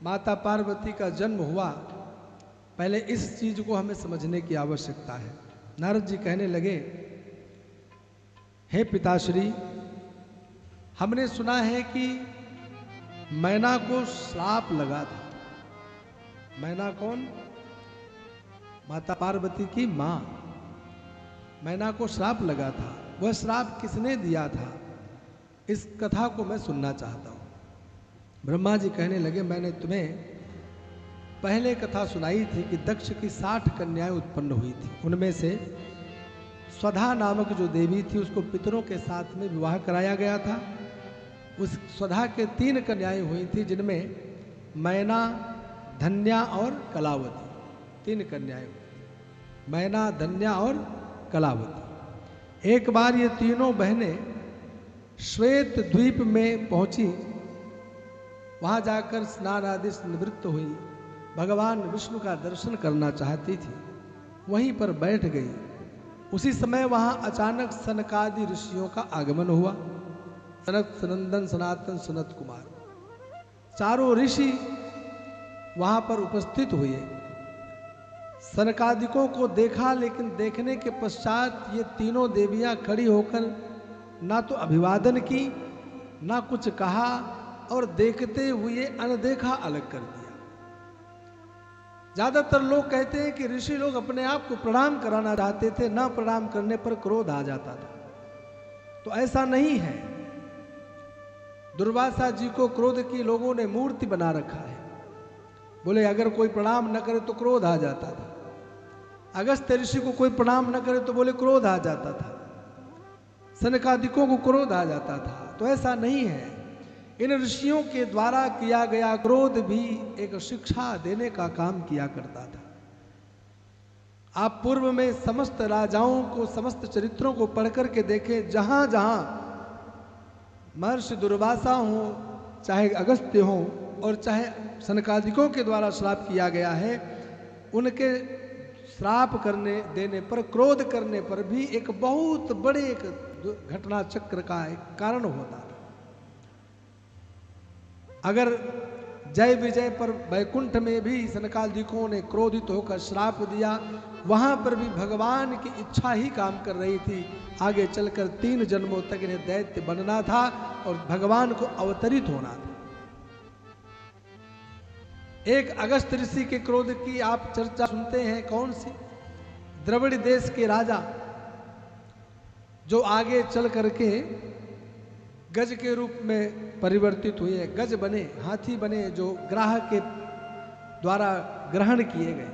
माता पार्वती का जन्म हुआ, पहले इस चीज को हमें समझने की आवश्यकता है। नारद जी कहने लगे, हे पिताश्री, हमने सुना है कि मैना को श्राप लगा था। मैना कौन? माता पार्वती की मां। मैना को श्राप लगा था। वह श्राप किसने दिया था, इस कथा को मैं सुनना चाहता हूं। ब्रह्मा जी कहने लगे, मैंने तुम्हें पहले कथा सुनाई थी कि दक्ष की 60 कन्याएं उत्पन्न हुई थी। उनमें से स्वधा नामक जो देवी थी उसको पितरों के साथ में विवाह कराया गया था। उस स्वधा के 3 कन्याएं हुई थी, जिनमें मैना, धन्या और कलावती। 3 कन्याएं हुई थी, मैना, धन्या और कलावती। एक बार ये तीनों बहनें श्वेत द्वीप में पहुंची। वहां जाकर स्नान आदि से निवृत्त हुई, भगवान विष्णु का दर्शन करना चाहती थी। वहीं पर बैठ गई। उसी समय वहां अचानक सनकादि ऋषियों का आगमन हुआ। सनक, सनंदन, सनातन, सनत कुमार, चारों ऋषि वहां पर उपस्थित हुए। सनकादिकों को देखा, लेकिन देखने के पश्चात ये तीनों देवियां खड़ी होकर ना तो अभिवादन की, ना कुछ कहा, और देखते हुए अनदेखा अलग कर दिया। ज्यादातर लोग कहते हैं कि ऋषि लोग अपने आप को प्रणाम कराना चाहते थे, ना प्रणाम करने पर क्रोध आ जाता था। तो ऐसा नहीं है। दुर्वासा जी को क्रोध की लोगों ने मूर्ति बना रखा है। बोले अगर कोई प्रणाम न करे तो क्रोध आ जाता था। अगस्त्य ऋषि को कोई प्रणाम न करे तो बोले क्रोध आ जाता था। सनकादिकों को क्रोध आ जाता था। तो ऐसा नहीं है। इन ऋषियों के द्वारा किया गया क्रोध भी एक शिक्षा देने का काम किया करता था। आप पूर्व में समस्त राजाओं को, समस्त चरित्रों को पढ़ करके देखें, जहां जहां महर्षि दुर्वासा हो, चाहे अगस्त्य हो और चाहे सनकादिकों के द्वारा श्राप किया गया है, उनके श्राप करने देने पर, क्रोध करने पर भी एक बहुत बड़े एक घटना चक्र का एक कारण होता था। अगर जय विजय पर वैकुंठ में भी सनकादिकों ने क्रोधित होकर श्राप दिया, वहां पर भी भगवान की इच्छा ही काम कर रही थी। आगे चलकर 3 जन्मों तक इन्हें दैत्य बनना था और भगवान को अवतरित होना था। एक अगस्त ऋषि के क्रोध की आप चर्चा सुनते हैं, कौन सी? द्रविड़ देश के राजा जो आगे चल करके गज के रूप में परिवर्तित हुए, गज बने, हाथी बने, जो ग्राह के द्वारा ग्रहण किए गए,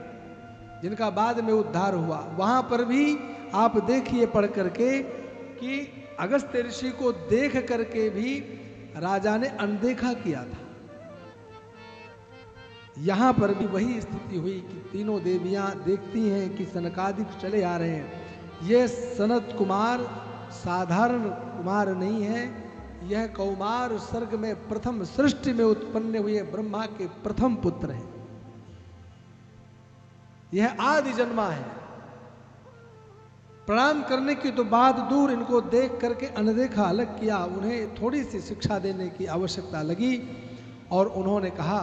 जिनका बाद में उद्धार हुआ। वहां पर भी आप देखिए पढ़ करके कि अगस्त्य ऋषि को देख करके भी राजा ने अनदेखा किया था। यहां पर भी वही स्थिति हुई कि तीनों देवियां देखती हैं कि सनकादिक चले आ रहे हैं। ये सनत कुमार साधारण कुमार नहीं है, यह कौमार सर्ग में प्रथम सृष्टि में उत्पन्न हुए ब्रह्मा के प्रथम पुत्र हैं। यह आदि जन्मा है। प्रणाम करने की तो बात दूर, इनको देख करके अनदेखा अलग किया। उन्हें थोड़ी सी शिक्षा देने की आवश्यकता लगी और उन्होंने कहा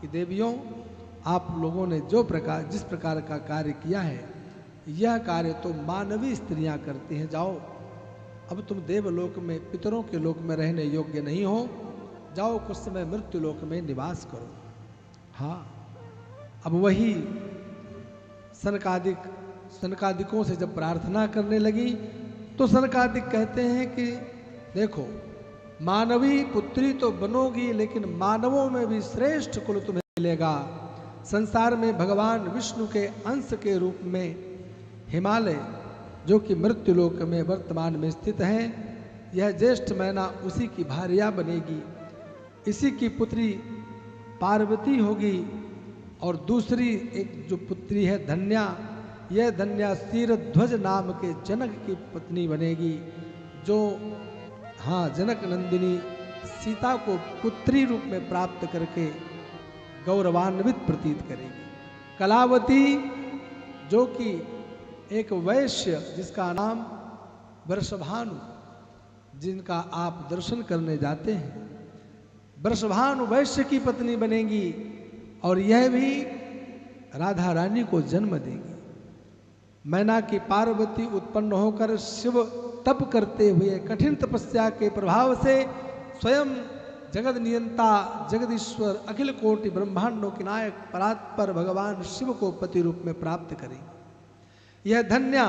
कि देवियों, आप लोगों ने जिस प्रकार का कार्य किया है, यह कार्य तो मानवीय स्त्रियां करती हैं। जाओ, अब तुम देवलोक में, पितरों के लोक में रहने योग्य नहीं हो। जाओ, कुछ समय मृत्यु लोक में निवास करो। हाँ, अब वही सनकादिकों से जब प्रार्थना करने लगी तो सनकादिक कहते हैं कि देखो, मानवी पुत्री तो बनोगी, लेकिन मानवों में भी श्रेष्ठ कुल तुम्हें मिलेगा। संसार में भगवान विष्णु के अंश के रूप में हिमालय, जो कि मृत्युलोक में वर्तमान में स्थित है, यह ज्येष्ठ मैना उसी की भार्या बनेगी। इसी की पुत्री पार्वती होगी और दूसरी एक जो पुत्री है धन्या, यह धन्या क्षीरध्वज नाम के जनक की पत्नी बनेगी, जो जनक नंदिनी सीता को पुत्री रूप में प्राप्त करके गौरवान्वित प्रतीत करेगी। कलावती, जो कि एक वैश्य, जिसका नाम वृषभानु, जिनका आप दर्शन करने जाते हैं, वृषभानु वैश्य की पत्नी बनेंगी और यह भी राधा रानी को जन्म देगी। मैना की पार्वती उत्पन्न होकर शिव तप करते हुए कठिन तपस्या के प्रभाव से स्वयं जगत नियंता जगदीश्वर अखिल कोटि ब्रह्मांडों के नायक परात्पर भगवान शिव को पति रूप में प्राप्त करेंगे। यह धन्या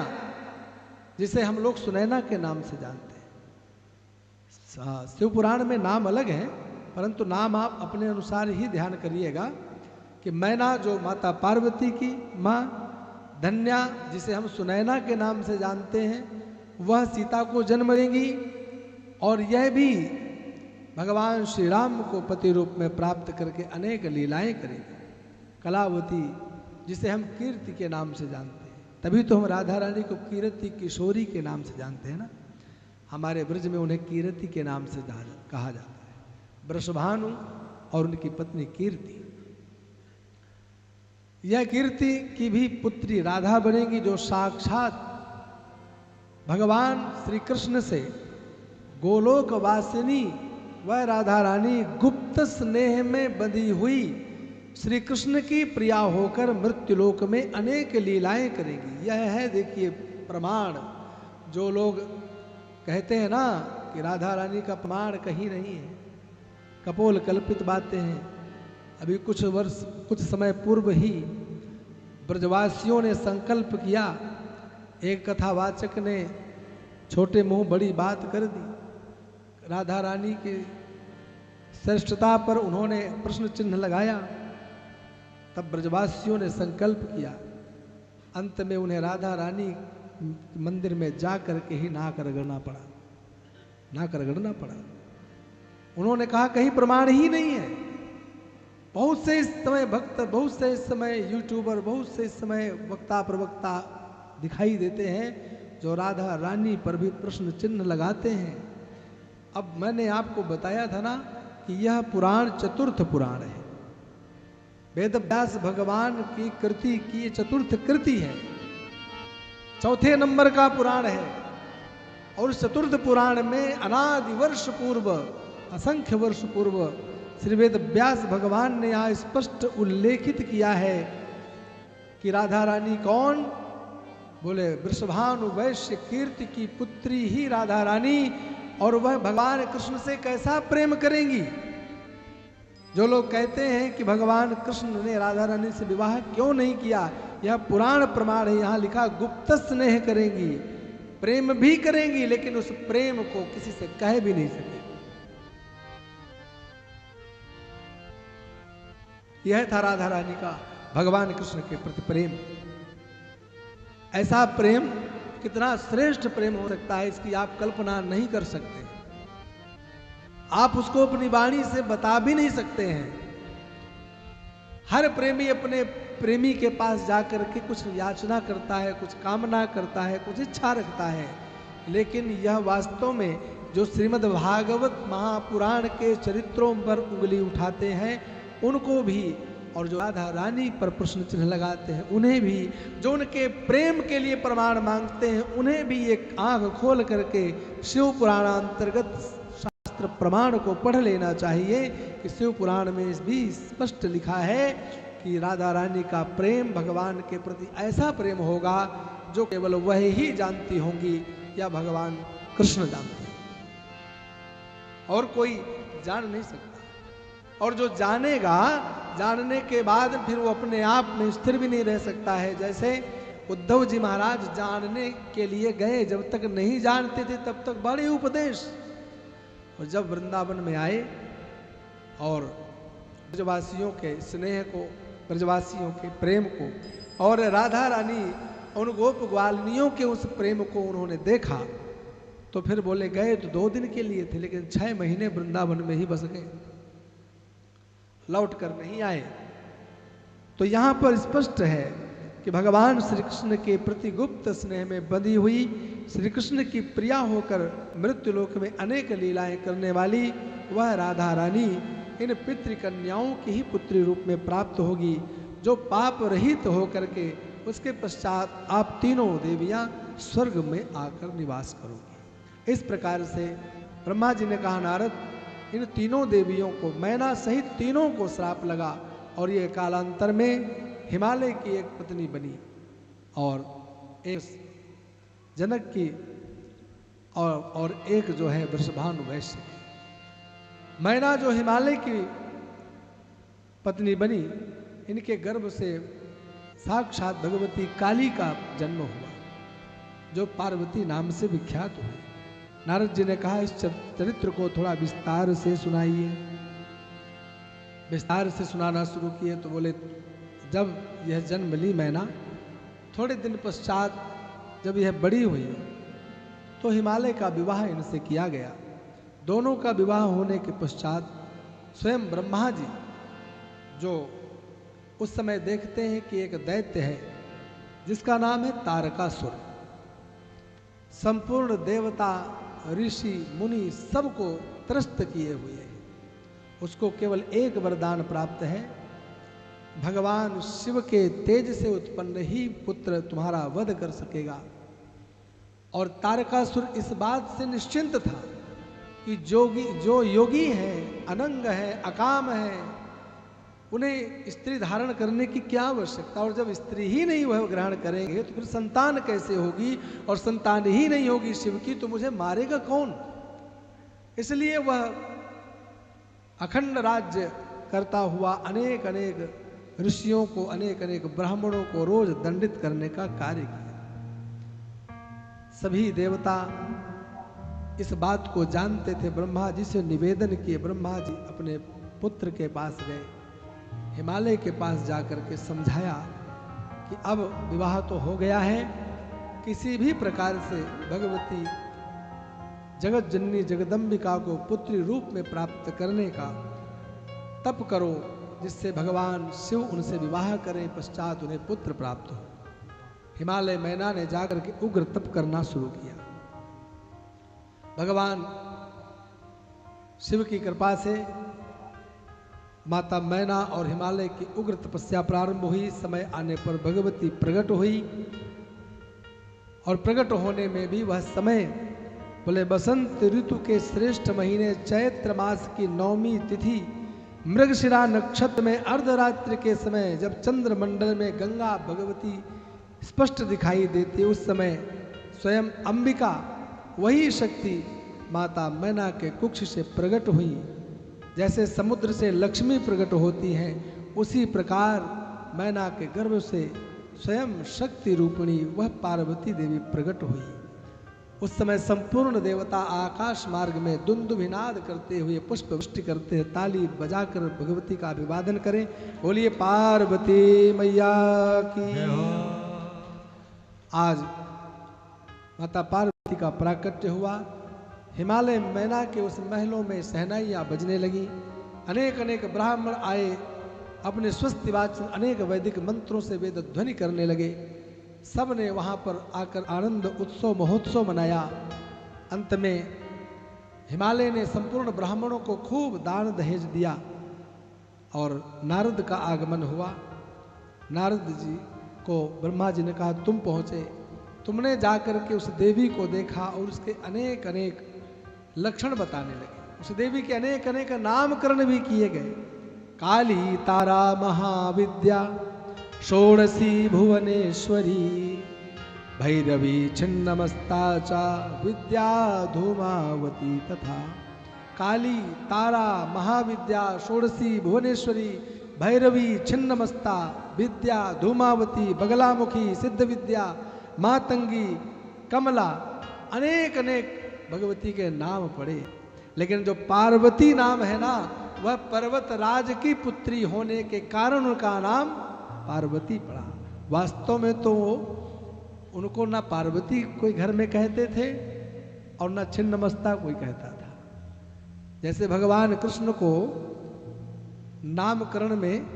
जिसे हम लोग सुनैना के नाम से जानते हैं, शिव पुराण में नाम अलग है, परंतु नाम आप अपने अनुसार ही ध्यान करिएगा कि मैना जो माता पार्वती की माँ, धन्या जिसे हम सुनैना के नाम से जानते हैं, वह सीता को जन्म देंगी और यह भी भगवान श्री राम को पति रूप में प्राप्त करके अनेक लीलाएं करेंगे। कलावती जिसे हम कीर्ति के नाम से जानते हैं, तभी तो हम राधा रानी को कीर्ति किशोरी के नाम से जानते हैं ना। हमारे ब्रज में उन्हें कीर्ति के नाम से कहा जाता है। वृषभानु और उनकी पत्नी कीर्ति, यह कीर्ति की भी पुत्री राधा बनेगी जो साक्षात भगवान श्री कृष्ण से गोलोक वासिनी वह राधा रानी गुप्त स्नेह में बंधी हुई श्री कृष्ण की प्रिया होकर मृत्युलोक में अनेक लीलाएं करेगी। यह है देखिए प्रमाण। जो लोग कहते हैं ना कि राधा रानी का प्रमाण कहीं नहीं है, कपोल कल्पित बातें हैं। अभी कुछ समय पूर्व ही ब्रजवासियों ने संकल्प किया, एक कथावाचक ने छोटे मुंह बड़ी बात कर दी, राधा रानी की श्रेष्ठता पर उन्होंने प्रश्न चिन्ह लगाया। तब ब्रजवासियों ने संकल्प किया, अंत में उन्हें राधा रानी मंदिर में जा करके ही नाक रगड़ना पड़ा। उन्होंने कहा कहीं प्रमाण ही नहीं है। बहुत से इस समय भक्त, बहुत से इस समय यूट्यूबर, बहुत से इस समय वक्ता प्रवक्ता दिखाई देते हैं जो राधा रानी पर भी प्रश्न चिन्ह लगाते हैं। अब मैंने आपको बताया था ना कि यह पुराण चतुर्थ पुराण है, वेद व्यास भगवान की कृति की चतुर्थ कृति है, चौथे नंबर का पुराण है। और इस चतुर्थ पुराण में अनादि वर्ष पूर्व, असंख्य वर्ष पूर्व श्री वेद व्यास भगवान ने यहाँ स्पष्ट उल्लेखित किया है कि राधा रानी कौन, बोले वृषभानु वैश्य कीर्ति की पुत्री ही राधा रानी, और वह भगवान कृष्ण से कैसा प्रेम करेंगी। जो लोग कहते हैं कि भगवान कृष्ण ने राधा रानी से विवाह क्यों नहीं किया, यह पुराण प्रमाण है। यहाँ लिखा गुप्त स्नेह करेंगी, प्रेम भी करेंगी, लेकिन उस प्रेम को किसी से कह भी नहीं सके। यह था राधा रानी का भगवान कृष्ण के प्रति प्रेम। ऐसा प्रेम कितना श्रेष्ठ प्रेम हो सकता है, इसकी आप कल्पना नहीं कर सकते। आप उसको अपनी वाणी से बता भी नहीं सकते हैं। हर प्रेमी अपने प्रेमी के पास जाकर के कुछ याचना करता है, कुछ कामना करता है, कुछ इच्छा रखता है, लेकिन यह वास्तव में जो श्रीमद् भागवत महापुराण के चरित्रों पर उंगली उठाते हैं उनको भी, और जो राधा रानी पर प्रश्न चिन्ह लगाते हैं उन्हें भी, जो उनके प्रेम के लिए प्रमाण मांगते हैं उन्हें भी एक आंख खोल करके शिव पुराण अंतर्गत शास्त्र प्रमाण को पढ़ लेना चाहिए कि शिव पुराण में भी स्पष्ट लिखा है कि राधा रानी का प्रेम भगवान के प्रति ऐसा प्रेम होगा जो केवल वह ही जानती होंगी या भगवान कृष्ण जानते हैं, और कोई जान नहीं सकता। और जो जानेगा, जानने के बाद फिर वो अपने आप में स्थिर भी नहीं रह सकता है। जैसे उद्धव जी महाराज जानने के लिए गए, जब तक नहीं जानते थे तब तक बड़े उपदेश, और जब वृंदावन में आए और ब्रजवासियों के स्नेह को, ब्रजवासियों के प्रेम को और राधा रानी उन गोप ग्वालिनियों के उस प्रेम को उन्होंने देखा, तो फिर बोले गए तो 2 दिन के लिए थे, लेकिन 6 महीने वृंदावन में ही बस गए, लौट कर नहीं आए। तो यहाँ पर स्पष्ट है कि भगवान श्री कृष्ण के प्रति गुप्त स्नेह में बंधी हुई श्री कृष्ण की प्रिया होकर मृत्युलोक में अनेक लीलाएं करने वाली वह राधा रानी इन पितृकन्याओं की ही पुत्री रूप में प्राप्त होगी, जो पाप रहित होकर के उसके पश्चात आप तीनों देवियां स्वर्ग में आकर निवास करोगी। इस प्रकार से ब्रह्मा जी ने कहा, नारद इन तीनों देवियों को, मैना सहित तीनों को श्राप लगा और ये कालांतर में हिमालय की एक पत्नी बनी और एक जनक की और एक जो है वृषभानु वैश्य की। मैना जो हिमालय की पत्नी बनी, इनके गर्भ से साक्षात भगवती काली का जन्म हुआ, जो पार्वती नाम से विख्यात हुई। नारद जी ने कहा इस चरित्र को थोड़ा विस्तार से सुनाइए। विस्तार से सुनाना शुरू किए तो बोले, जब यह जन्म ली मैना, थोड़े दिन पश्चात जब यह बड़ी हुई तो हिमालय का विवाह इनसे किया गया। दोनों का विवाह होने के पश्चात स्वयं ब्रह्मा जी, जो उस समय देखते हैं कि एक दैत्य है जिसका नाम है तारकासुर, संपूर्ण देवता ऋषि मुनि सबको त्रस्त किए हुए हैं। उसको केवल एक वरदान प्राप्त है, भगवान शिव के तेज से उत्पन्न ही पुत्र तुम्हारा वध कर सकेगा। और तारकासुर इस बात से निश्चिंत था कि जो योगी है, अनंग है, अकाम है, उन्हें स्त्री धारण करने की क्या आवश्यकता, और जब स्त्री ही नहीं वह ग्रहण करेंगे तो फिर संतान कैसे होगी, और संतान ही नहीं होगी शिव की तो मुझे मारेगा कौन। इसलिए वह अखंड राज्य करता हुआ अनेक अनेक ऋषियों को, अनेक अनेक ब्राह्मणों को रोज दंडित करने का कार्य किया। सभी देवता इस बात को जानते थे। ब्रह्मा जी से निवेदन किए। ब्रह्मा जी अपने पुत्र के पास गए, हिमालय के पास जाकर के समझाया कि अब विवाह तो हो गया है, किसी भी प्रकार से भगवती जगत जननी जगदम्बिका को पुत्री रूप में प्राप्त करने का तप करो, जिससे भगवान शिव उनसे विवाह करें, पश्चात उन्हें पुत्र प्राप्त हो। हिमालय मैना ने जाकर के उग्र तप करना शुरू किया। भगवान शिव की कृपा से माता मैना और हिमालय की उग्र तपस्या प्रारंभ हुई। समय आने पर भगवती प्रकट हुई, और प्रकट होने में भी वह समय बोले बसंत ऋतु के श्रेष्ठ महीने चैत्र मास की 9वीं तिथि मृगशिरा नक्षत्र में अर्धरात्रि के समय, जब चंद्र मंडल में गंगा भगवती स्पष्ट दिखाई देती, उस समय स्वयं अंबिका, वही शक्ति माता मैना के कुक्ष से प्रकट हुई। जैसे समुद्र से लक्ष्मी प्रकट होती हैं, उसी प्रकार मैना के गर्भ से स्वयं शक्ति रूपिणी वह पार्वती देवी प्रकट हुई। उस समय संपूर्ण देवता आकाश मार्ग में दुंदुभिनाद करते हुए पुष्प वृष्टि करते हैं, ताली बजाकर भगवती का अभिवादन करें। बोलिए पार्वती मैया की। आज माता पार्वती का प्राकट्य हुआ। हिमालय मैना के उस महलों में शहनाइयाँ बजने लगी। अनेक अनेक ब्राह्मण आए, अपने स्वस्ति वाचन अनेक वैदिक मंत्रों से वेद ध्वनि करने लगे। सब ने वहाँ पर आकर आनंद उत्सव महोत्सव मनाया। अंत में हिमालय ने संपूर्ण ब्राह्मणों को खूब दान दहेज दिया और नारद का आगमन हुआ। नारद जी को ब्रह्मा जी ने कहा तुम पहुँचे, तुमने जाकर के उस देवी को देखा और उसके अनेक अनेक लक्षण बताने लगे। उस देवी के अनेक अनेक नामकरण भी किए गए। काली तारा महाविद्या षोडशी भुवनेश्वरी भैरवी छिन्नमस्ता चा विद्या धूमावती तथा। काली तारा महाविद्या षोडशी भुवनेश्वरी भैरवी छिन्नमस्ता विद्या धूमावती बगलामुखी सिद्ध विद्या मातंगी कमला, अनेक अनेक भगवती के नाम पड़े। लेकिन जो पार्वती नाम है ना, वह पर्वत राज की पुत्री होने के कारण उनका नाम पार्वती पड़ा। वास्तव में तो उनको ना पार्वती कोई घर में कहते थे और ना छिन्नमस्ता कोई कहता था। जैसे भगवान कृष्ण को नामकरण में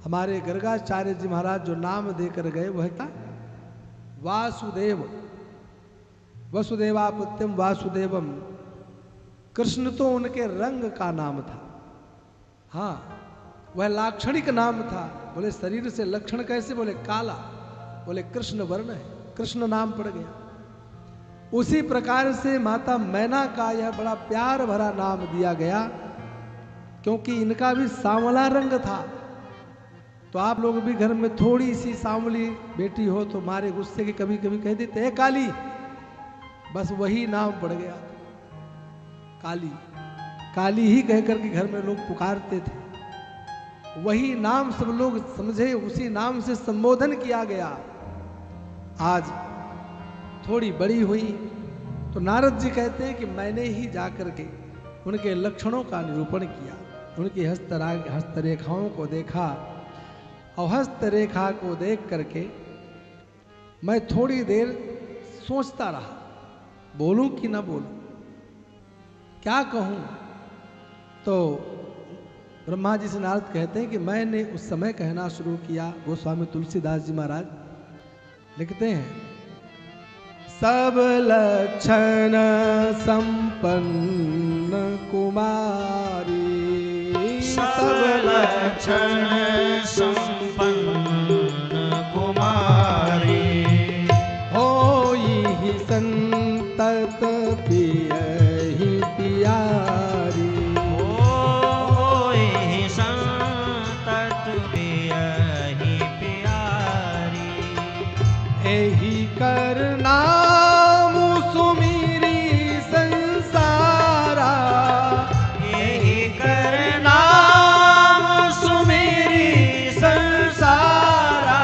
हमारे गर्गाचार्य जी महाराज जो नाम देकर गए वह क्या, वासुदेव, वसुदेवापुत्यम वासुदेवम। कृष्ण तो उनके रंग का नाम था, हाँ वह लाक्षणिक नाम था। बोले शरीर से लक्षण कैसे, बोले काला, बोले कृष्ण वर्ण है, कृष्ण नाम पड़ गया। उसी प्रकार से माता मैना का यह बड़ा प्यार भरा नाम दिया गया, क्योंकि इनका भी सांवला रंग था। तो आप लोग भी घर में थोड़ी सी सांवली बेटी हो तो मारे गुस्से के कभी कभी कह देते हैं काली, बस वही नाम पड़ गया, काली। काली ही कह करके घर में लोग पुकारते थे, वही नाम सब लोग समझे, उसी नाम से संबोधन किया गया। आज थोड़ी बड़ी हुई तो नारद जी कहते हैं कि मैंने ही जाकर के उनके लक्षणों का निरूपण किया, उनकी हस्तरेखाओं को देखा, और हस्तरेखा को देख करके मैं थोड़ी देर सोचता रहा, बोलूं कि ना बोलूं, क्या कहूं। तो ब्रह्मा जी से नारद कहते हैं कि मैंने उस समय कहना शुरू किया। गोस्वामी तुलसीदास जी महाराज लिखते हैं, सब लक्षण संपन्न कुमारी, सब लक्षण संपन्न कुमारी, होई संतत पियहि पियारी, होई संतत पियहि पियारी, एहि कर नाम सुमिरी संसारा, एहि कर नाम सुमिरी संसारा,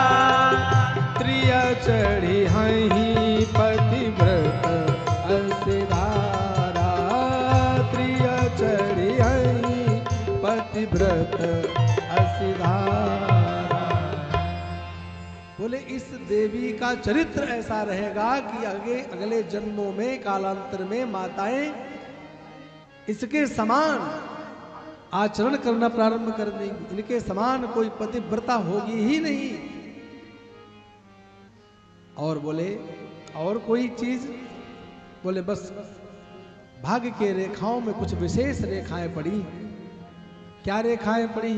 त्रिय चढ़ी हहीं पतिव्रत असिधारा, त्रिय चढ़ी हहीं पतिव्रत असिधारा। बोले इस देवी का चरित्र ऐसा रहेगा कि अगले जन्मों में, कालांतर में माताएं इसके समान आचरण करना प्रारंभ कर देंगी, इनके समान कोई पतिव्रता होगी ही नहीं। और बोले और कोई चीज, बोले बस भाग्य के रेखाओं में कुछ विशेष रेखाएं पड़ी। क्या रेखाएं पड़ी?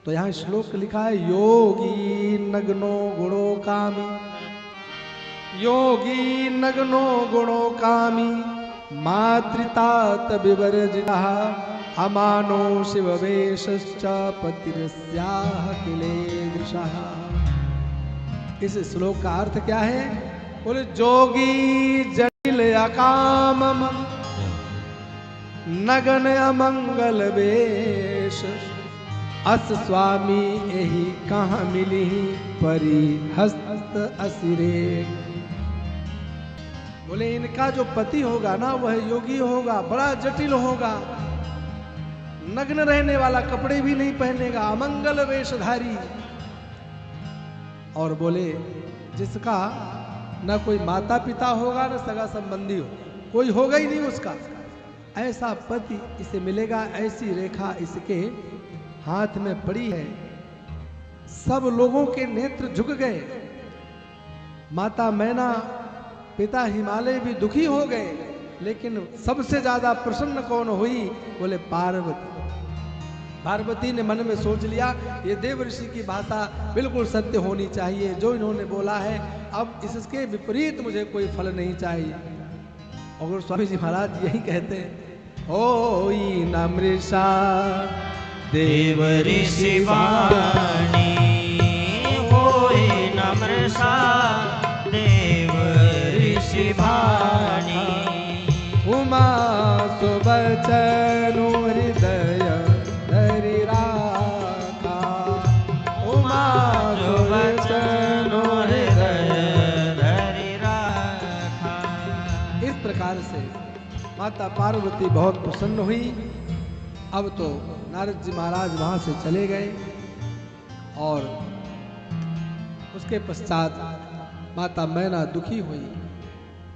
तो यहां श्लोक लिखा है, योगी नग्नो गुणो कामी, योगी नग्नो गुणो कामी, मातृतात विवर्जितः, अमानो शिववेशश्च पतिरस्याः किलेदृशः। इस श्लोक का अर्थ क्या है? बोले जोगी जटिल अकामम, नगन अमंगल वेश, अस स्वामी यही कहाँ मिली परिहस्त असिरे। बोले इनका जो पति होगा ना वह योगी होगा, बड़ा जटिल होगा, नग्न रहने वाला, कपड़े भी नहीं पहनेगा, अमंगल वेशधारी। और बोले जिसका ना कोई माता पिता होगा ना सगा संबंधी हो, कोई होगा ही नहीं उसका, ऐसा पति इसे मिलेगा। ऐसी रेखा इसके हाथ में पड़ी है। सब लोगों के नेत्र झुक गए। माता मैना, पिता हिमालय भी दुखी हो गए, लेकिन सबसे ज्यादा प्रसन्न कौन हुई? बोले पार्वती। पार्वती ने मन में सोच लिया ये देव ऋषि की भाषा बिल्कुल सत्य होनी चाहिए, जो इन्होंने बोला है, अब इसके विपरीत मुझे कोई फल नहीं चाहिए। और स्वामी जी महाराज यही कहते हैं, होई न मृषा देव ऋषि वाणी, होई न मृषा देव ऋषि वाणी, उमा सुबचनु हृदय धरि राखा, उमा सुबचनु हृदय धरि राखा। इस प्रकार से माता पार्वती बहुत प्रसन्न हुई। अब तो नारद जी महाराज वहां से चले गए और उसके पश्चात माता मैना दुखी हुई,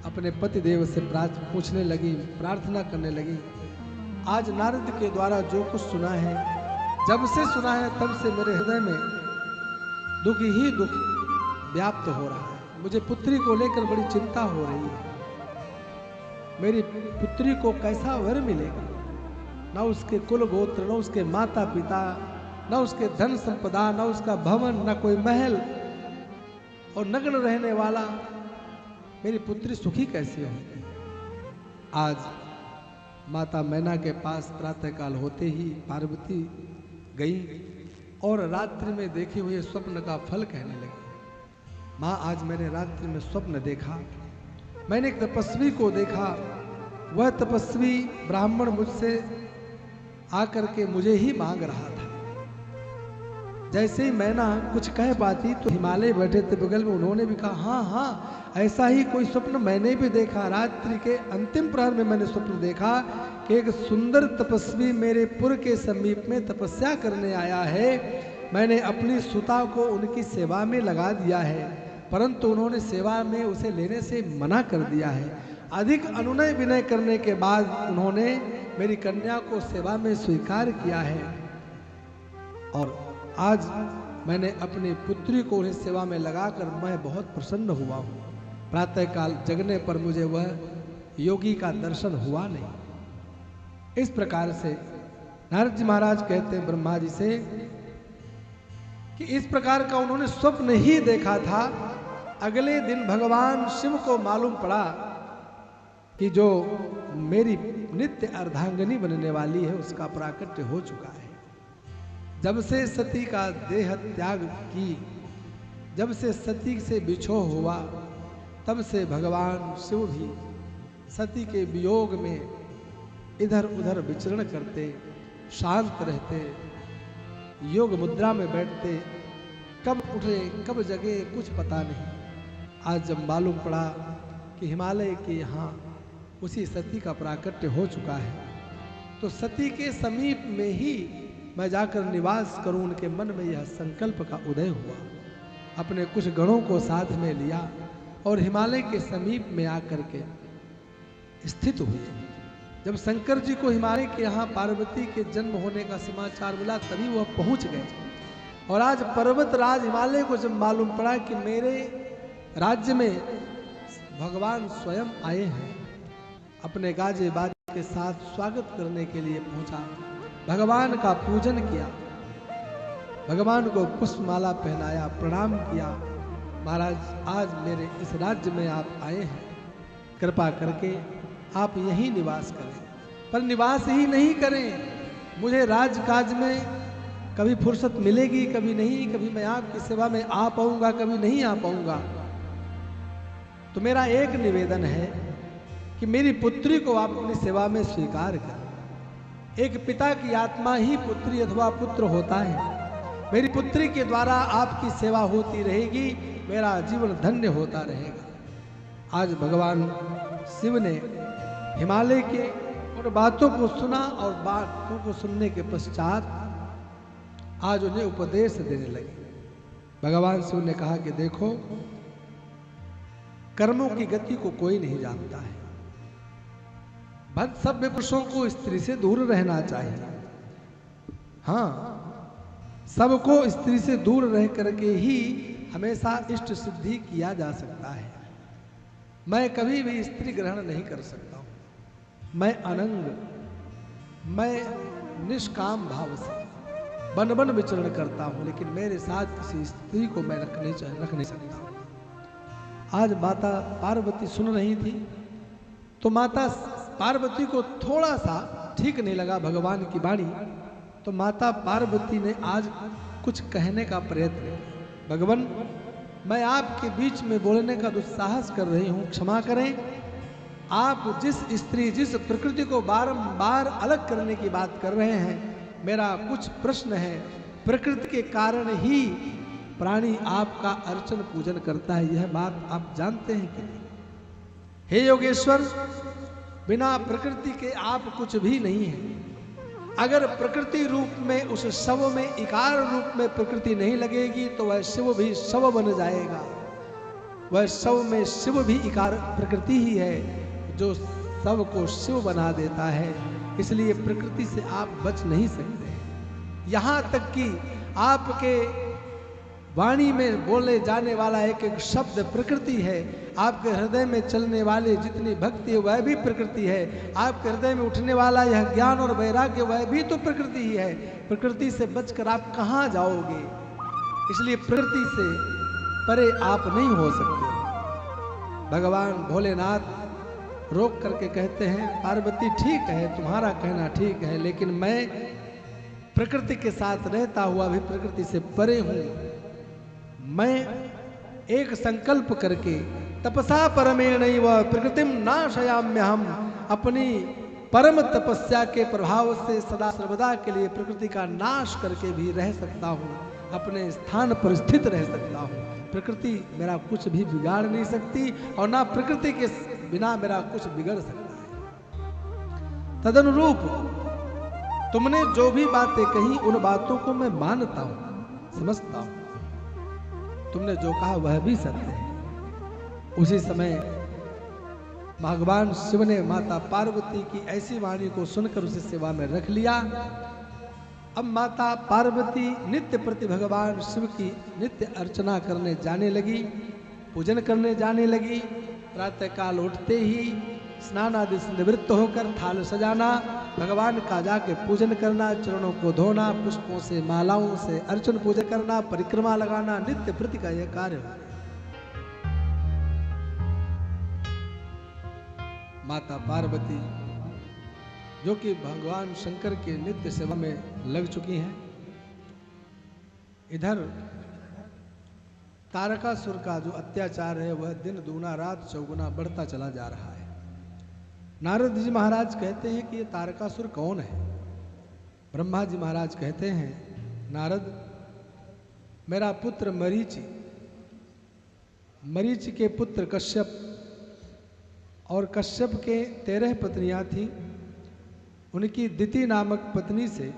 अपने पति देव से पूछने लगी, प्रार्थना करने लगी। आज नारद के द्वारा जो कुछ सुना है, जब से सुना है तब से मेरे हृदय में दुख ही दुख व्याप्त हो रहा है। मुझे पुत्री को लेकर बड़ी चिंता हो रही है। मेरी पुत्री को कैसा वर मिलेगा? न उसके कुल गोत्र, न उसके माता पिता, न उसके धन संपदा, न उसका भवन, न कोई महल, और नग्न रहने वाला मेरी पुत्री सुखी कैसे होगी। आज माता मैना के पास प्रातःकाल होते ही पार्वती गई और रात्रि में देखे हुए स्वप्न का फल कहने लगी। माँ, आज मैंने रात्रि में स्वप्न देखा, मैंने एक तपस्वी को देखा। वह तपस्वी ब्राह्मण मुझसे आकर के मुझे ही मांग रहा था। जैसे ही मैना कुछ कह पाती तो हिमालय बैठे थे बगल में, उन्होंने भी कहा हाँ हाँ, ऐसा ही कोई स्वप्न मैंने भी देखा। रात्रि के अंतिम प्रहर में मैंने स्वप्न देखा कि एक सुंदर तपस्वी मेरे पुर के समीप में तपस्या करने आया है। मैंने अपनी सुता को उनकी सेवा में लगा दिया है, परंतु उन्होंने सेवा में उसे लेने से मना कर दिया है। अधिक अनुनय विनय करने के बाद उन्होंने मेरी कन्या को सेवा में स्वीकार किया है और आज मैंने अपनी पुत्री को उन्हें सेवा में लगाकर मैं बहुत प्रसन्न हुआ हूँ। प्रातःकाल जगने पर मुझे वह योगी का दर्शन हुआ नहीं। इस प्रकार से नारद जी महाराज कहते हैं ब्रह्मा जी से कि इस प्रकार का उन्होंने स्वप्न ही देखा था। अगले दिन भगवान शिव को मालूम पड़ा कि जो मेरी नित्य अर्धांगिनी बनने वाली है उसका प्राकट्य हो चुका है। जब से सती का देह त्याग की, जब से सती से बिछोह हुआ, तब से भगवान शिव भी सती के वियोग में इधर उधर विचरण करते, शांत रहते, योग मुद्रा में बैठते, कब उठे कब जगे कुछ पता नहीं। आज जब मालूम पड़ा कि हिमालय के यहाँ उसी सती का प्राकट्य हो चुका है, तो सती के समीप में ही मैं जाकर निवास करूं, उनके मन में यह संकल्प का उदय हुआ। अपने कुछ गणों को साथ में लिया और हिमालय के समीप में आकर के स्थित हुए। जब शंकर जी को हिमालय के यहाँ पार्वती के जन्म होने का समाचार मिला तभी वह पहुंच गए। और आज पर्वत राज हिमालय को जब मालूम पड़ा कि मेरे राज्य में भगवान स्वयं आए हैं, अपने गाजे बाजे के साथ स्वागत करने के लिए पहुंचा, भगवान का पूजन किया, भगवान को पुष्पमाला पहनाया, प्रणाम किया। महाराज, आज मेरे इस राज्य में आप आए हैं, कृपा करके आप यहीं निवास करें। पर निवास ही नहीं करें, मुझे राजकाज में कभी फुर्सत मिलेगी, कभी नहीं, कभी मैं आपकी सेवा में आ पाऊंगा, कभी नहीं आ पाऊंगा। तो मेरा एक निवेदन है कि मेरी पुत्री को आप अपनी सेवा में स्वीकार करें। एक पिता की आत्मा ही पुत्री अथवा पुत्र होता है। मेरी पुत्री के द्वारा आपकी सेवा होती रहेगी, मेरा जीवन धन्य होता रहेगा। आज भगवान शिव ने हिमालय के और बातों को सुना और बातों को सुनने के पश्चात आज उन्हें उपदेश देने लगे। भगवान शिव ने कहा कि देखो, कर्मों की गति को कोई नहीं जानता है। भक्त सभ्य पुरुषों को स्त्री से दूर रहना चाहिए। हाँ, सबको स्त्री से दूर रह करके ही हमेशा इष्ट सिद्धि किया जा सकता है। मैं कभी भी स्त्री ग्रहण नहीं कर सकता हूं। मैं अनंग, मैं निष्काम भाव से बन बन विचरण करता हूं, लेकिन मेरे साथ किसी स्त्री को मैं रख नहीं सकता। आज माता पार्वती सुन रही थी, तो माता पार्वती को थोड़ा सा ठीक नहीं लगा भगवान की वाणी, तो माता पार्वती ने आज कुछ कहने का प्रयत्न किया। भगवान, मैं आपके बीच में बोलने का दुस्साहस कर रही हूं, क्षमा करें। आप जिस स्त्री, जिस प्रकृति को बारंबार अलग करने की बात कर रहे हैं, मेरा कुछ प्रश्न है। प्रकृति के कारण ही प्राणी आपका अर्चन पूजन करता है, यह बात आप जानते हैं कि नहीं? हे योगेश्वर, बिना प्रकृति के आप कुछ भी नहीं है। अगर प्रकृति रूप में उस शव में इकार रूप में प्रकृति नहीं लगेगी तो वह शिव भी शव बन जाएगा। वह शव में शिव भी इकार प्रकृति ही है जो शव को शिव बना देता है। इसलिए प्रकृति से आप बच नहीं सकते। यहाँ तक कि आपके वाणी में बोले जाने वाला एक एक शब्द प्रकृति है। आपके हृदय में चलने वाले जितनी भक्ति है वह भी प्रकृति है। आपके हृदय में उठने वाला यह ज्ञान और वैराग्य वह भी तो प्रकृति ही है। प्रकृति से बचकर आप कहाँ जाओगे? इसलिए प्रकृति से परे आप नहीं हो सकते। भगवान भोलेनाथ रोक करके कहते हैं, पार्वती ठीक है, तुम्हारा कहना ठीक है, लेकिन मैं प्रकृति के साथ रहता हुआ भी प्रकृति से परे हूं। मैं एक संकल्प करके तपसा परमेणैव प्रकृतिम नाशयाम्य, हम अपनी परम तपस्या के प्रभाव से सदा सर्वदा के लिए प्रकृति का नाश करके भी रह सकता हूँ, अपने स्थान पर स्थित रह सकता हूँ। प्रकृति मेरा कुछ भी बिगाड़ नहीं सकती और ना प्रकृति के बिना मेरा कुछ बिगड़ सकता है। तदनुरूप तुमने जो भी बातें कही उन बातों को मैं मानता हूं, समझता हूं। तुमने जो कहा वह भी सत्य है। उसी समय भगवान शिव ने माता पार्वती की ऐसी वाणी को सुनकर उसे सेवा में रख लिया। अब माता पार्वती नित्य प्रति भगवान शिव की नित्य अर्चना करने जाने लगी, पूजन करने जाने लगी। प्रातः काल उठते ही स्नान आदि से निवृत्त होकर थाल सजाना, भगवान का जाके पूजन करना, चरणों को धोना, पुष्पों से मालाओं से अर्चन पूजन करना, परिक्रमा लगाना, नित्य प्रति का यह कार्य हो। माता पार्वती जो कि भगवान शंकर के नित्य सेवा में लग चुकी हैं, इधर तारकासुर का जो अत्याचार है वह दिन दूना रात चौगुना बढ़ता चला जा रहा है। नारद जी महाराज कहते हैं कि ये तारकासुर कौन है। ब्रह्मा जी महाराज कहते हैं, नारद मेरा पुत्र मरीचि, मरीचि के पुत्र कश्यप, और कश्यप के 13 पत्नियां थीं। उनकी दिति नामक पत्नी से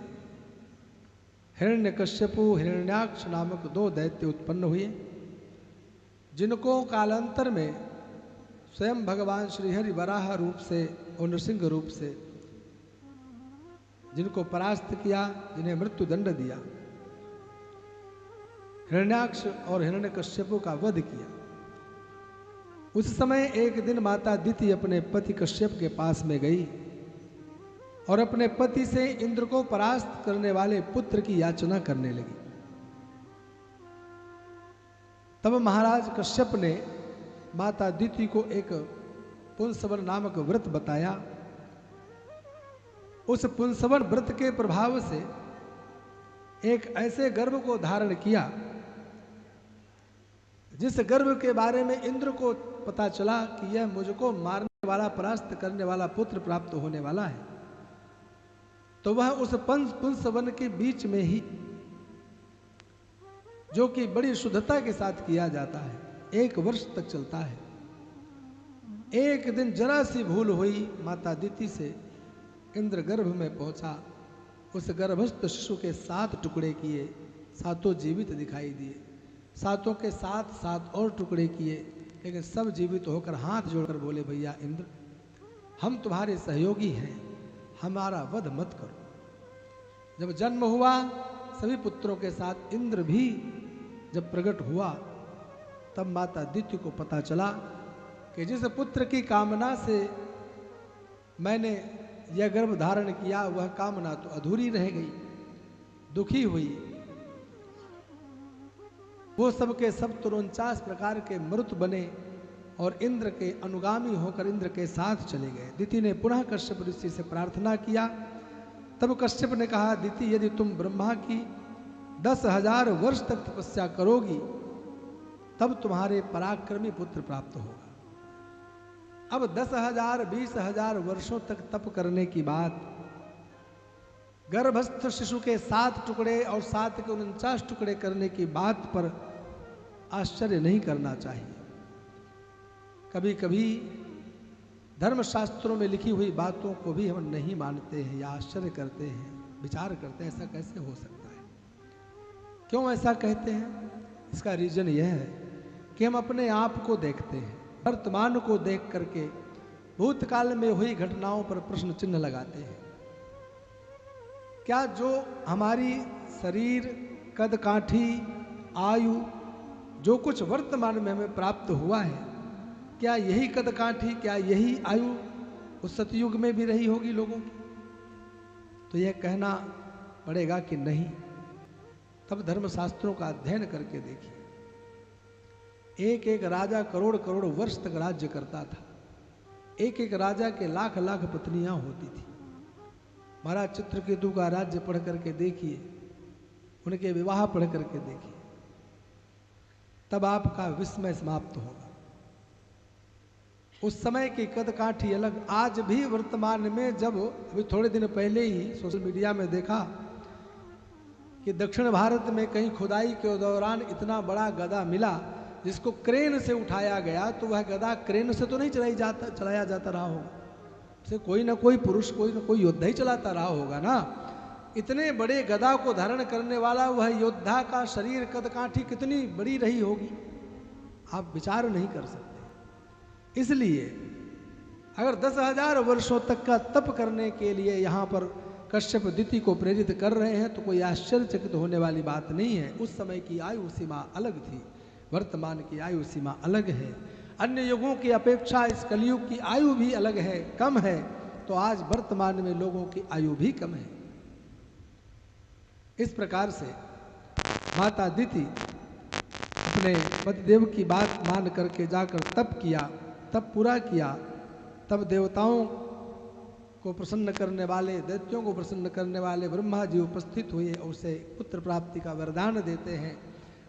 हिरण्यकश्यपु हिरण्याक्ष नामक 2 दैत्य उत्पन्न हुए, जिनको कालांतर में स्वयं भगवान श्रीहरि वराह रूप से और नृसिंह रूप से जिनको परास्त किया, जिन्हें मृत्यु दंड दिया। हिरण्याक्ष और हिरण्यकश्यपु का वध किया। उस समय एक दिन माता दिति अपने पति कश्यप के पास में गई और अपने पति से इंद्र को परास्त करने वाले पुत्र की याचना करने लगी। तब महाराज कश्यप ने माता दिति को एक पुंसवन नामक व्रत बताया। उस पुंसवन व्रत के प्रभाव से एक ऐसे गर्भ को धारण किया जिस गर्भ के बारे में इंद्र को पता चला कि यह मुझको मारने वाला, परास्त करने वाला पुत्र प्राप्त होने वाला है। तो वह उस पुंसवन के बीच में ही, जो कि बड़ी शुद्धता के साथ किया जाता है, 1 वर्ष तक चलता है। एक दिन जरा सी भूल हुई माता दिति से, इंद्र गर्भ में पहुंचा। उस गर्भस्थ शिशु के 7 टुकड़े किए, 7 जीवित दिखाई दिए। 7 के 7 और टुकड़े किए, लेकिन सब जीवित होकर हाथ जोड़कर बोले, भैया इंद्र, हम तुम्हारे सहयोगी हैं, हमारा वध मत करो। जब जन्म हुआ सभी पुत्रों के साथ इंद्र भी जब प्रकट हुआ, तब माता दिति को पता चला कि जिस पुत्र की कामना से मैंने यह गर्भ धारण किया वह कामना तो अधूरी रह गई, दुखी हुई। वो सब के सब 49 प्रकार के मरुत बने और इंद्र के अनुगामी होकर इंद्र के साथ चले गए। दिति ने पुनः कश्यप ऋषि से प्रार्थना किया। तब कश्यप ने कहा, दिति यदि तुम ब्रह्मा की 10,000 वर्ष तक तपस्या करोगी तब तुम्हारे पराक्रमी पुत्र प्राप्त होगा। अब 10,000 20,000 वर्षों तक तप करने की बात, गर्भस्थ शिशु के 7 टुकड़े और 7 के 49 टुकड़े करने की बात पर आश्चर्य नहीं करना चाहिए। कभी कभी धर्मशास्त्रों में लिखी हुई बातों को भी हम नहीं मानते हैं या आश्चर्य करते हैं, विचार करते हैं ऐसा कैसे हो सकता है, क्यों ऐसा कहते हैं। इसका रीजन यह है कि हम अपने आप को देखते हैं, वर्तमान को देख करके भूतकाल में हुई घटनाओं पर प्रश्न चिन्ह लगाते हैं। क्या जो हमारी शरीर, कद काठी, आयु, जो कुछ वर्तमान में हमें प्राप्त हुआ है, क्या यही कद काठी, क्या यही आयु उस सतयुग में भी रही होगी लोगों की? तो यह कहना पड़ेगा कि नहीं। तब धर्मशास्त्रों का अध्ययन करके देखिए। एक एक राजा करोड़ करोड़ वर्ष तक राज्य करता था। एक एक राजा के लाख लाख पत्नियां होती थी। महाराज चित्रकेतु का राज्य पढ़ करके देखिए, उनके विवाह पढ़ करके देखिए, तब आपका विस्मय समाप्त होगा। उस समय की कदकाठी अलग। आज भी वर्तमान में, जब अभी थोड़े दिन पहले ही सोशल मीडिया में देखा कि दक्षिण भारत में कहीं खुदाई के दौरान इतना बड़ा गदा मिला जिसको क्रेन से उठाया गया, तो वह गदा क्रेन से तो नहीं चलाया जाता रहा होगा, उसे कोई ना कोई पुरुष, कोई ना कोई योद्धा ही चलाता रहा होगा ना। इतने बड़े गदा को धारण करने वाला वह योद्धा का शरीर कदकाठी कितनी बड़ी रही होगी, आप विचार नहीं कर सकते। इसलिए अगर 10,000 वर्षों तक का तप करने के लिए यहाँ पर कश्यप दिति को प्रेरित कर रहे हैं तो कोई आश्चर्यचकित होने वाली बात नहीं है। उस समय की आयु सीमा अलग थी, वर्तमान की आयु सीमा अलग है। अन्य युगों की अपेक्षा इस कलयुग की आयु भी अलग है, कम है, तो आज वर्तमान में लोगों की आयु भी कम है। इस प्रकार से माता दिति अपने पतिदेव की बात मान करके जाकर तप किया, तप पूरा किया। तब देवताओं को प्रसन्न करने वाले, दैत्यों को प्रसन्न करने वाले ब्रह्मा जी उपस्थित हुए और उसे पुत्र प्राप्ति का वरदान देते हैं।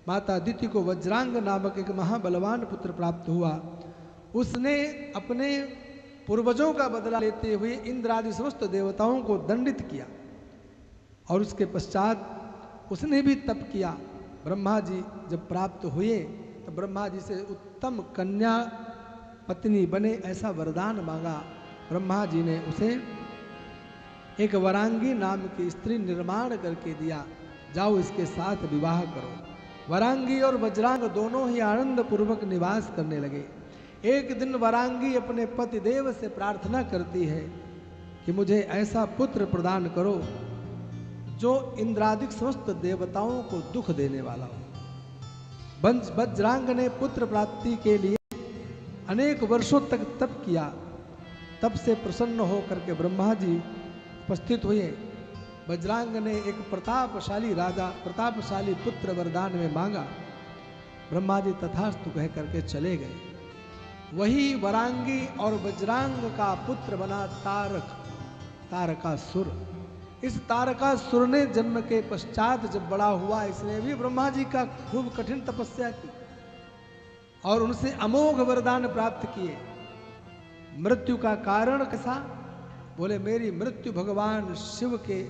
माता दिति को वज्रांग नामक एक महाबलवान पुत्र प्राप्त हुआ। उसने अपने पूर्वजों का बदला लेते हुए इंद्र आदि समस्त देवताओं को दंडित किया और उसके पश्चात उसने भी तप किया। ब्रह्मा जी जब प्राप्त हुए तो ब्रह्मा जी से उत्तम कन्या पत्नी बने ऐसा वरदान मांगा। ब्रह्मा जी ने उसे एक वरांगी नाम की स्त्री निर्माण करके दिया, जाओ इसके साथ विवाह करो। वरांगी और वज्रांग दोनों ही आनंद पूर्वक निवास करने लगे। एक दिन वरांगी अपने पति देव से प्रार्थना करती है कि मुझे ऐसा पुत्र प्रदान करो जो इंद्रादिक समस्त देवताओं को दुख देने वाला हो। वज्रांग ने पुत्र प्राप्ति के लिए अनेक वर्षों तक तप किया। तब से प्रसन्न होकर के ब्रह्मा जी उपस्थित हुए। वज्रांग ने एक प्रतापशाली राजा, प्रतापशाली पुत्र वरदान में मांगा। ब्रह्मा जी तथास्तु कह करके चले गए। वही वरांगी और वज्रांग का पुत्र बना तारक, तारकासुर। इस तारकासुर ने जन्म के पश्चात जब बड़ा हुआ, इसने भी ब्रह्मा जी का खूब कठिन तपस्या की और उनसे अमोघ वरदान प्राप्त किए। मृत्यु का कारण कैसा? बोले मेरी मृत्यु भगवान शिव के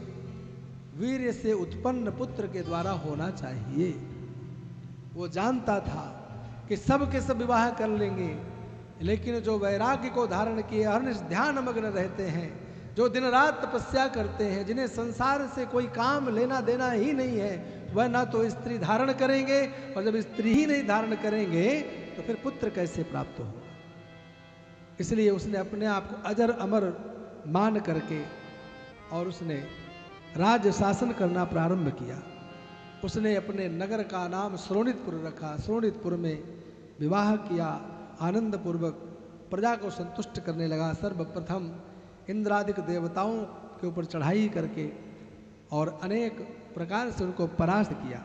वीर्य से उत्पन्न पुत्र के द्वारा होना चाहिए। वो जानता था कि सब के सब विवाह कर लेंगे, लेकिन जो वैराग्य को धारण किए हरनिश ध्यान मग्न रहते हैं, जो दिन रात तपस्या करते हैं, जिन्हें संसार से कोई काम लेना देना ही नहीं है, वह ना तो स्त्री धारण करेंगे, और जब स्त्री ही नहीं धारण करेंगे तो फिर पुत्र कैसे प्राप्त होगा। इसलिए उसने अपने आप को अजर अमर मान करके और उसने राज्य शासन करना प्रारंभ किया। उसने अपने नगर का नाम श्रोणितपुर रखा। श्रोणितपुर में विवाह किया, आनंद पूर्वक प्रजा को संतुष्ट करने लगा। सर्वप्रथम इंद्रादिक देवताओं के ऊपर चढ़ाई करके और अनेक प्रकार से उनको परास्त किया।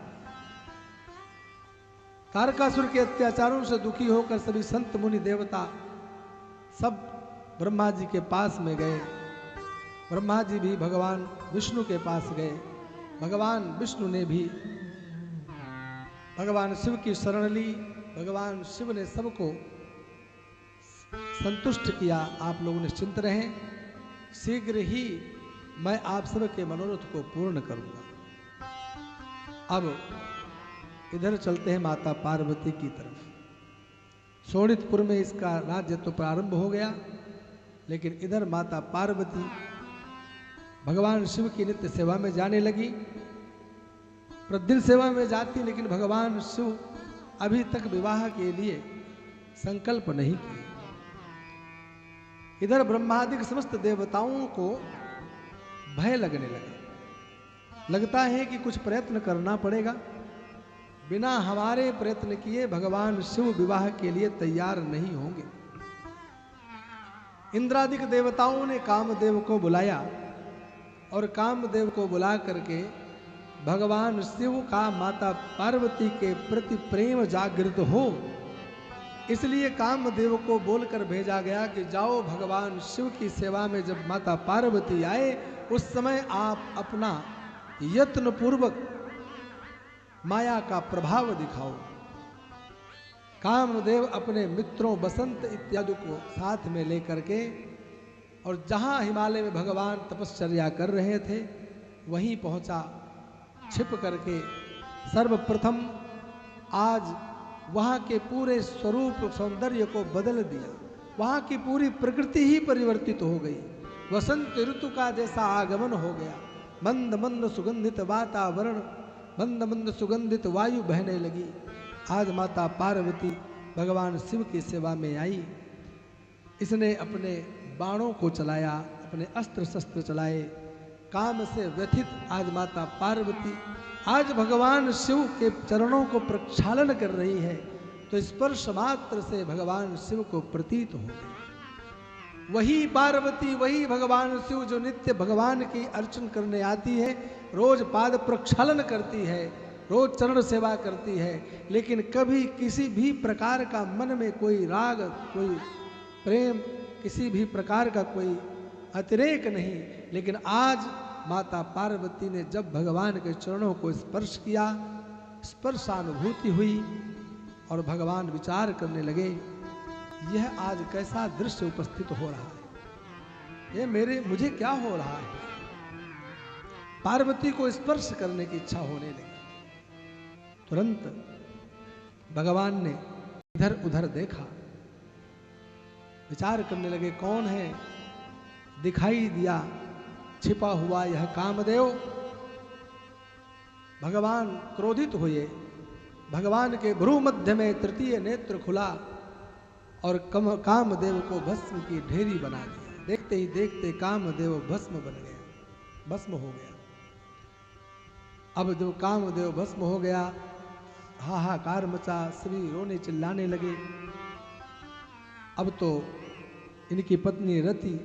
तारकासुर के अत्याचारों से दुखी होकर सभी संत मुनि देवता सब ब्रह्मा जी के पास में गए। ब्रह्मा जी भी भगवान विष्णु के पास गए। भगवान विष्णु ने भी भगवान शिव की शरण ली। भगवान शिव ने सबको संतुष्ट किया। आप लोग निश्चिंत रहें, शीघ्र ही मैं आप सबके मनोरथ को पूर्ण करूंगा। अब इधर चलते हैं माता पार्वती की तरफ। शोणितपुर में इसका राज्य तो प्रारंभ हो गया, लेकिन इधर माता पार्वती भगवान शिव की नित्य सेवा में जाने लगी। प्रतिदिन सेवा में जाती, लेकिन भगवान शिव अभी तक विवाह के लिए संकल्प नहीं किए। इधर ब्रह्मादिक समस्त देवताओं को भय लगने लगा। लगता है कि कुछ प्रयत्न करना पड़ेगा। बिना हमारे प्रयत्न किए भगवान शिव विवाह के लिए तैयार नहीं होंगे। इंद्रादिक देवताओं ने कामदेव को बुलाया और कामदेव को बुला करके भगवान शिव का माता पार्वती के प्रति प्रेम जागृत हो इसलिए कामदेव को बोलकर भेजा गया कि जाओ भगवान शिव की सेवा में जब माता पार्वती आए उस समय आप अपना यत्न पूर्वक माया का प्रभाव दिखाओ। कामदेव अपने मित्रों बसंत इत्यादि को साथ में लेकर के और जहां हिमालय में भगवान तपश्चर्या कर रहे थे वहीं पहुंचा, छिप करके सर्वप्रथम आज वहां के पूरे स्वरूप सौंदर्य को बदल दिया। वहां की पूरी प्रकृति ही परिवर्तित हो गई। वसंत ऋतु का जैसा आगमन हो गया। मंद मंद सुगंधित वातावरण, मंद मंद सुगंधित वायु बहने लगी। आज माता पार्वती भगवान शिव की सेवा में आई। इसने अपने बाणों को चलाया, अपने अस्त्र शस्त्र चलाए। काम से व्यथित आज माता पार्वती आज भगवान शिव के चरणों को प्रक्षालन कर रही है, तो स्पर्श मात्र से भगवान शिव को प्रतीत हो गई। वही पार्वती, वही भगवान शिव जो नित्य भगवान की अर्चन करने आती है, रोज पाद प्रक्षालन करती है, रोज चरण सेवा करती है, लेकिन कभी किसी भी प्रकार का मन में कोई राग, कोई प्रेम, किसी भी प्रकार का कोई अतिरेक नहीं। लेकिन आज माता पार्वती ने जब भगवान के चरणों को स्पर्श किया, स्पर्शानुभूति हुई और भगवान विचार करने लगे, यह आज कैसा दृश्य उपस्थित हो रहा है, ये मुझे क्या हो रहा है। पार्वती को स्पर्श करने की इच्छा होने लगी। तुरंत भगवान ने इधर उधर देखा, विचार करने लगे कौन है। दिखाई दिया छिपा हुआ यह कामदेव। भगवान क्रोधित हुए। भगवान के भ्रू मध्य में तृतीय नेत्र खुला और कामदेव को भस्म की ढेरी बना दिया। देखते ही देखते कामदेव भस्म बन गया, भस्म हो गया। अब जब कामदेव भस्म हो गया, हाहाकार मचा, सभी रोने चिल्लाने लगे। अब तो इनकी पत्नी रति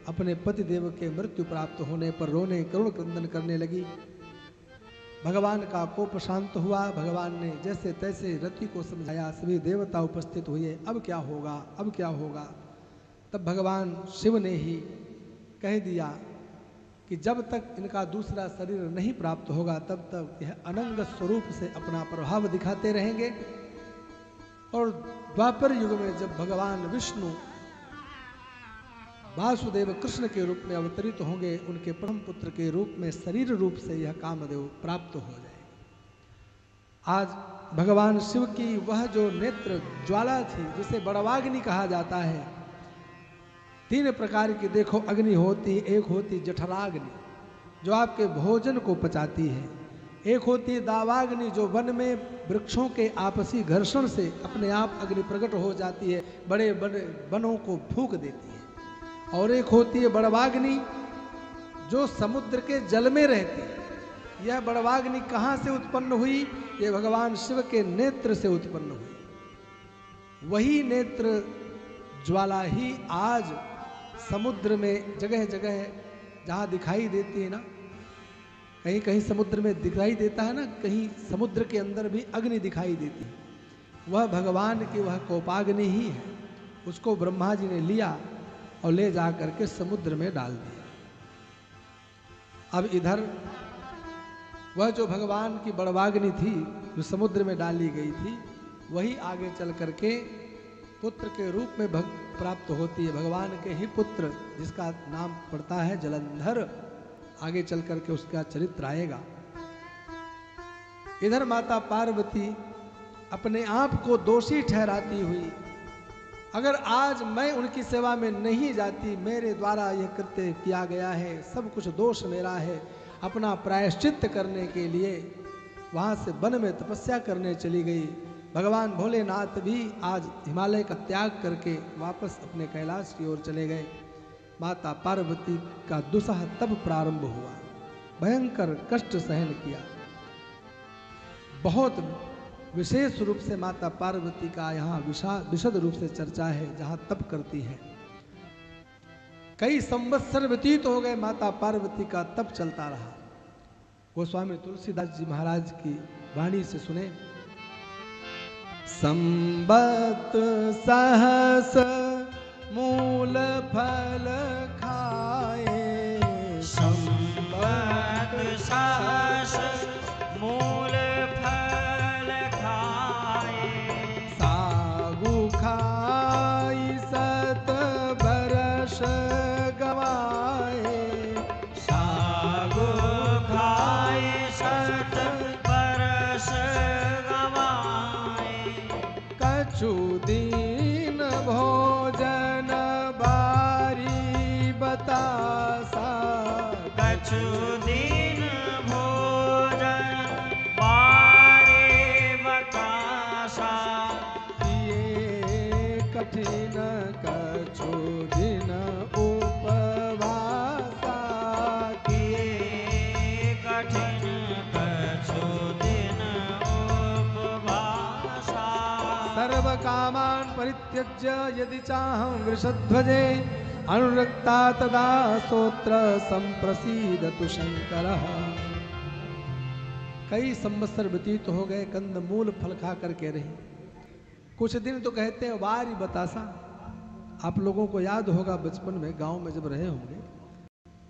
अपने पतिदेव के मृत्यु प्राप्त होने पर रोने करुण क्रंदन करने लगी। भगवान का कोप शांत हुआ। भगवान ने जैसे तैसे रति को समझाया। सभी देवता उपस्थित हुए। अब क्या होगा, अब क्या होगा। तब भगवान शिव ने ही कह दिया कि जब तक इनका दूसरा शरीर नहीं प्राप्त होगा तब तक यह अनंग स्वरूप से अपना प्रभाव दिखाते रहेंगे। और द्वापर युग में जब भगवान विष्णु वासुदेव कृष्ण के रूप में अवतरित होंगे, उनके प्रथम पुत्र के रूप में शरीर रूप से यह कामदेव प्राप्त हो जाएगा। आज भगवान शिव की वह जो नेत्र ज्वाला थी, जिसे बड़वाग्नि कहा जाता है। 3 प्रकार की देखो अग्नि होती। एक होती जठराग्नि जो आपके भोजन को पचाती है। एक होती दावाग्नि जो वन में वृक्षों के आपसी घर्षण से अपने आप अग्नि प्रकट हो जाती है, बड़े बड़े वनों को फूंक देती है। और एक होती है बड़वाग्नि जो समुद्र के जल में रहती है। यह बड़वाग्नि कहाँ से उत्पन्न हुई? ये भगवान शिव के नेत्र से उत्पन्न हुई। वही नेत्र ज्वाला ही आज समुद्र में जगह जगह जहाँ दिखाई देती है ना, कहीं कहीं समुद्र में दिखाई देता है ना, कहीं समुद्र के अंदर भी अग्नि दिखाई देती है। वह भगवान की वह कोपाग्नि ही है। उसको ब्रह्मा जी ने लिया और ले जा करके समुद्र में डाल दिया। अब इधर वह जो भगवान की बड़वाग्नि थी जो समुद्र में डाली गई थी, वही आगे चल करके पुत्र के रूप में प्राप्त होती है। भगवान के ही पुत्र जिसका नाम पड़ता है जलंधर, आगे चल करके उसका चरित्र आएगा। इधर माता पार्वती अपने आप को दोषी ठहराती हुई, अगर आज मैं उनकी सेवा में नहीं जाती, मेरे द्वारा यह कृत्य किया गया है, सब कुछ दोष मेरा है, अपना प्रायश्चित्त करने के लिए वहाँ से वन में तपस्या करने चली गई। भगवान भोलेनाथ भी आज हिमालय का त्याग करके वापस अपने कैलाश की ओर चले गए। माता पार्वती का दुसह तब प्रारंभ हुआ। भयंकर कष्ट सहन किया। बहुत विशेष रूप से माता पार्वती का यहाँ विशद रूप से चर्चा है, जहाँ तप करती है। कई संवत्सर व्यतीत हो गए, माता पार्वती का तप चलता रहा। गोस्वामी तुलसीदास जी महाराज की वाणी से सुने, संबत सहस मूल फल खाए, संबत सहस मूल फल खाए, सागु खाई सत बरस गवाए, सागु खाए सत बरस गवाए, कछु दीन भोजन बारी बतासा, कछु दिन भोजन बारे बतासा, किए कठिन कछु दिन उपवासा, किए कठिन कछु दिन उपवासा, सर्व कामान परित्यज्य यदि चाहं वृषध्वजे अनुरक्ता तदा स्तोत्र संप्रसीदतु शंकरः। कई संवत्सर व्यतीत हो गए, कंद मूल फल खा करके रही। कुछ दिन तो कहते हैं वारी बतासा। आप लोगों को याद होगा बचपन में गांव में जब रहे होंगे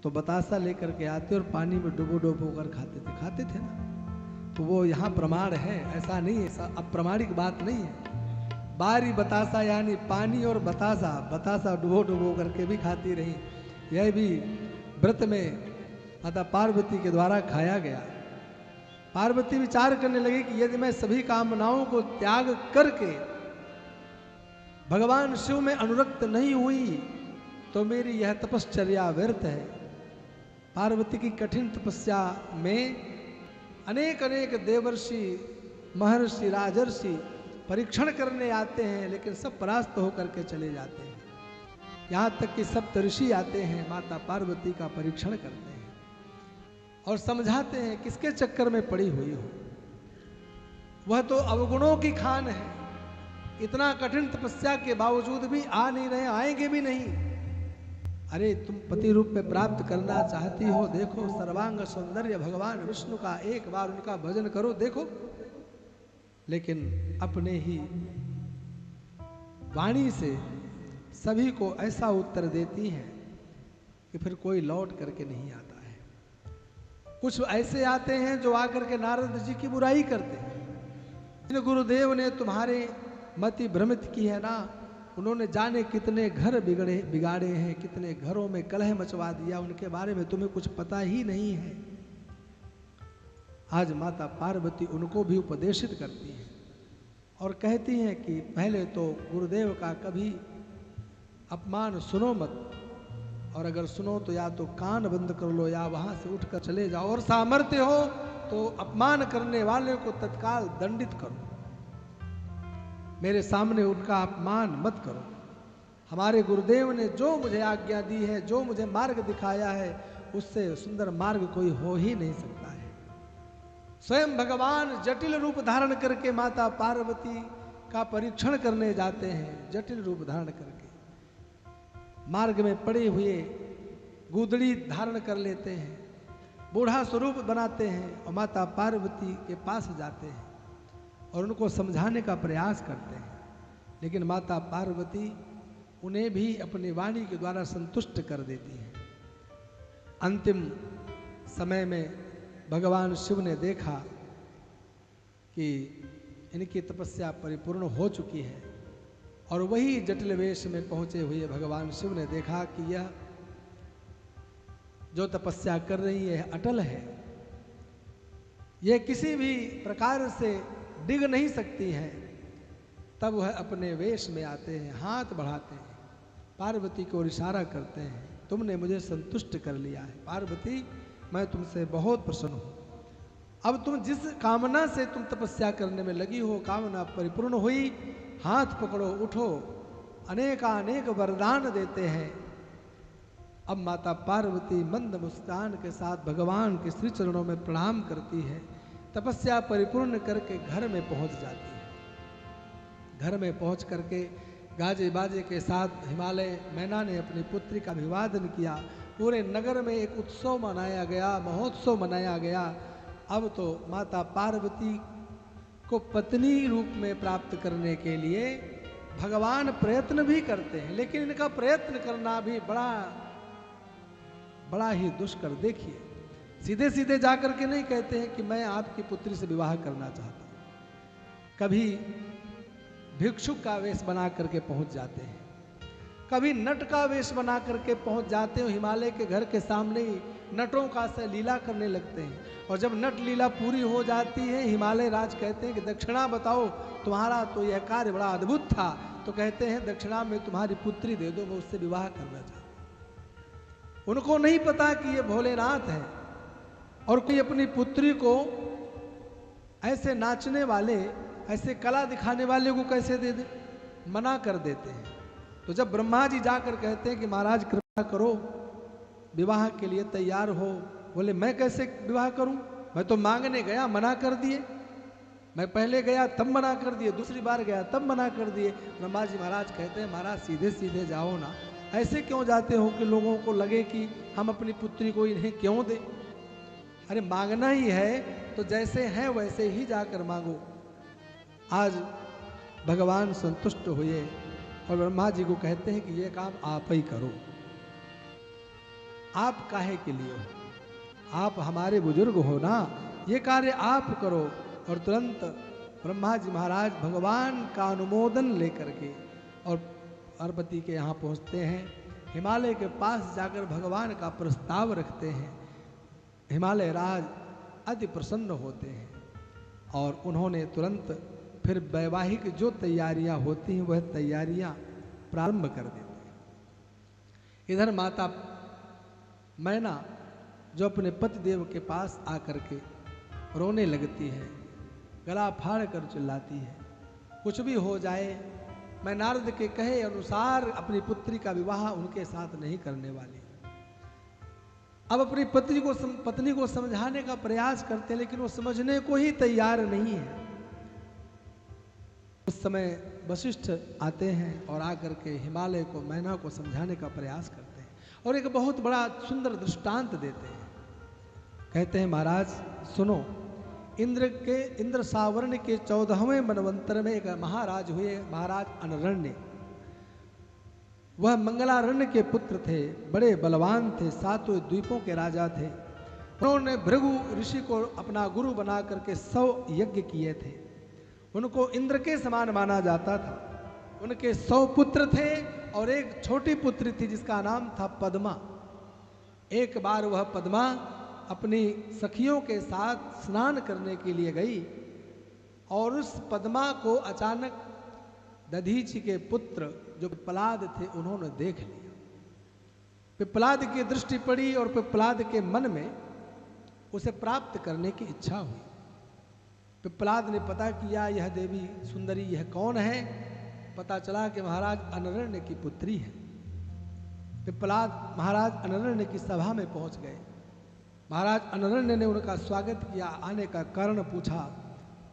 तो बतासा लेकर के आते और पानी में डुबो डुबो कर खाते थे ना। तो वो यहाँ प्रमाण है, ऐसा नहीं है, ऐसा अप्रामाणिक बात नहीं है। बारी बतासा यानी पानी और बतासा, बतासा डुबो डुबो करके भी खाती रही। यह भी व्रत में माता पार्वती के द्वारा खाया गया। पार्वती विचार करने लगी कि यदि मैं सभी कामनाओं को त्याग करके भगवान शिव में अनुरक्त नहीं हुई तो मेरी यह तपश्चर्या व्यर्थ है। पार्वती की कठिन तपस्या में अनेक अनेक देवर्षि, महर्षि, राजर्षि परीक्षण करने आते हैं, लेकिन सब परास्त होकर के चले जाते हैं। यहाँ तक कि सप्त ऋषि आते हैं, माता पार्वती का परीक्षण करते हैं और समझाते हैं किसके चक्कर में पड़ी हुई हो। वह तो अवगुणों की खान है, इतना कठिन तपस्या के बावजूद भी आ नहीं रहे, आएंगे भी नहीं। अरे तुम पति रूप में प्राप्त करना चाहती हो, देखो सर्वांग सौंदर्य भगवान विष्णु का, एक बार उनका भजन करो देखो। लेकिन अपने ही वाणी से सभी को ऐसा उत्तर देती हैं कि फिर कोई लौट करके नहीं आता है। कुछ ऐसे आते हैं जो आकर के नारद जी की बुराई करते हैं। गुरुदेव ने तुम्हारे मति भ्रमित की है ना, उन्होंने जाने कितने घर बिगाड़े हैं, कितने घरों में कलह मचवा दिया, उनके बारे में तुम्हें कुछ पता ही नहीं है। आज माता पार्वती उनको भी उपदेशित करती हैं और कहती हैं कि पहले तो गुरुदेव का कभी अपमान सुनो मत, और अगर सुनो तो या तो कान बंद कर लो या वहां से उठकर चले जाओ, और सामर्थ्य हो तो अपमान करने वाले को तत्काल दंडित करो। मेरे सामने उनका अपमान मत करो। हमारे गुरुदेव ने जो मुझे आज्ञा दी है, जो मुझे मार्ग दिखाया है, उससे सुंदर मार्ग कोई हो ही नहीं सकता है। स्वयं भगवान जटिल रूप धारण करके माता पार्वती का परीक्षण करने जाते हैं। जटिल रूप धारण करके मार्ग में पड़े हुए गुदड़ी धारण कर लेते हैं, बूढ़ा स्वरूप बनाते हैं और माता पार्वती के पास जाते हैं और उनको समझाने का प्रयास करते हैं। लेकिन माता पार्वती उन्हें भी अपनी वाणी के द्वारा संतुष्ट कर देती हैं। अंतिम समय में भगवान शिव ने देखा कि इनकी तपस्या परिपूर्ण हो चुकी है और वही जटिल वेश में पहुंचे हुए भगवान शिव ने देखा कि यह जो तपस्या कर रही है अटल है, यह किसी भी प्रकार से डिग नहीं सकती है। तब वह अपने वेश में आते हैं, हाथ बढ़ाते हैं, पार्वती को इशारा करते हैं, तुमने मुझे संतुष्ट कर लिया है पार्वती, मैं तुमसे बहुत प्रसन्न हूं। अब तुम जिस कामना से तुम तपस्या करने में लगी हो, कामना परिपूर्ण हुई, हाथ पकड़ो, उठो, अनेकानेक वरदान देते हैं। अब माता पार्वती मंद मुस्कान के साथ भगवान के श्री चरणों में प्रणाम करती है, तपस्या परिपूर्ण करके घर में पहुंच जाती है। घर में पहुंच करके गाजे बाजे के साथ हिमालय मैना ने अपनी पुत्री का अभिवादन किया। पूरे नगर में एक उत्सव मनाया गया, महोत्सव मनाया गया। अब तो माता पार्वती को पत्नी रूप में प्राप्त करने के लिए भगवान प्रयत्न भी करते हैं, लेकिन इनका प्रयत्न करना भी बड़ा ही दुष्कर। देखिए, सीधे सीधे जाकर के नहीं कहते हैं कि मैं आपकी पुत्री से विवाह करना चाहता हूं। कभी भिक्षुक का वेश बना करके पहुंच जाते हैं, कभी नट का वेश बना करके पहुंच जाते हो। हिमालय के घर के सामने ही नटों का से लीला करने लगते हैं, और जब नट लीला पूरी हो जाती है, हिमालय राज कहते हैं कि दक्षिणा बताओ, तुम्हारा तो यह कार्य बड़ा अद्भुत था। तो कहते हैं दक्षिणा में तुम्हारी पुत्री दे दो, मैं उससे विवाह करना चाहता हूं। उनको नहीं पता कि ये भोलेनाथ है, और कोई अपनी पुत्री को ऐसे नाचने वाले, ऐसे कला दिखाने वाले को कैसे दे दे, मना कर देते हैं। तो जब ब्रह्मा जी जाकर कहते हैं कि महाराज कृपा करो, विवाह के लिए तैयार हो, बोले मैं कैसे विवाह करूं, मैं तो मांगने गया, मना कर दिए। मैं पहले गया तब मना कर दिए, दूसरी बार गया तब मना कर दिए। ब्रह्मा जी महाराज कहते हैं महाराज सीधे सीधे जाओ ना, ऐसे क्यों जाते हो कि लोगों को लगे कि हम अपनी पुत्री को इन्हें क्यों दें। अरे मांगना ही है तो जैसे हैं वैसे ही जाकर मांगो। आज भगवान संतुष्ट हुए और ब्रह्मा जी को कहते हैं कि ये काम आप ही करो। आप काहे के लिए हो, आप हमारे बुजुर्ग हो ना, ये कार्य आप करो। और तुरंत ब्रह्मा जी महाराज भगवान का अनुमोदन लेकर के और पार्वती के यहाँ पहुँचते हैं। हिमालय के पास जाकर भगवान का प्रस्ताव रखते हैं। हिमालय राज अति प्रसन्न होते हैं और उन्होंने तुरंत फिर वैवाहिक जो तैयारियां होती हैं वह तैयारियां प्रारंभ कर देते हैं। इधर माता मैना जो अपने पतिदेव के पास आकर के रोने लगती है, गला फाड़ कर चिल्लाती है, कुछ भी हो जाए मैं नारद के कहे अनुसार अपनी पुत्री का विवाह उनके साथ नहीं करने वाली। अब अपनी पत्नी को समझाने का प्रयास करते, लेकिन वो समझने को ही तैयार नहीं है। उस समय वशिष्ठ आते हैं और आकर के हिमालय को, मैना को समझाने का प्रयास करते हैं और एक बहुत बड़ा सुंदर दृष्टांत देते हैं। कहते हैं महाराज सुनो, इंद्र सावर्ण के 14वें मनवंतर में एक महाराज हुए, महाराज अनरण्य। वह मंगलारण्य के पुत्र थे, बड़े बलवान थे, 7 द्वीपों के राजा थे। उन्होंने भृगु ऋषि को अपना गुरु बना करके 100 यज्ञ किए थे। उनको इंद्र के समान माना जाता था। उनके 100 पुत्र थे और एक छोटी पुत्री थी जिसका नाम था पद्मा। एक बार वह पद्मा अपनी सखियों के साथ स्नान करने के लिए गई और उस पद्मा को अचानक दधीचि के पुत्र जो पिप्पलाद थे उन्होंने देख लिया। पिप्पलाद की दृष्टि पड़ी और पिप्पलाद के मन में उसे प्राप्त करने की इच्छा हुई। पिप्पलाद ने पता किया यह देवी सुंदरी यह कौन है। पता चला कि महाराज अनरण्य की पुत्री है। पिप्पलाद महाराज अनरण्य की सभा में पहुंच गए। महाराज अनरण्य ने उनका स्वागत किया, आने का कारण पूछा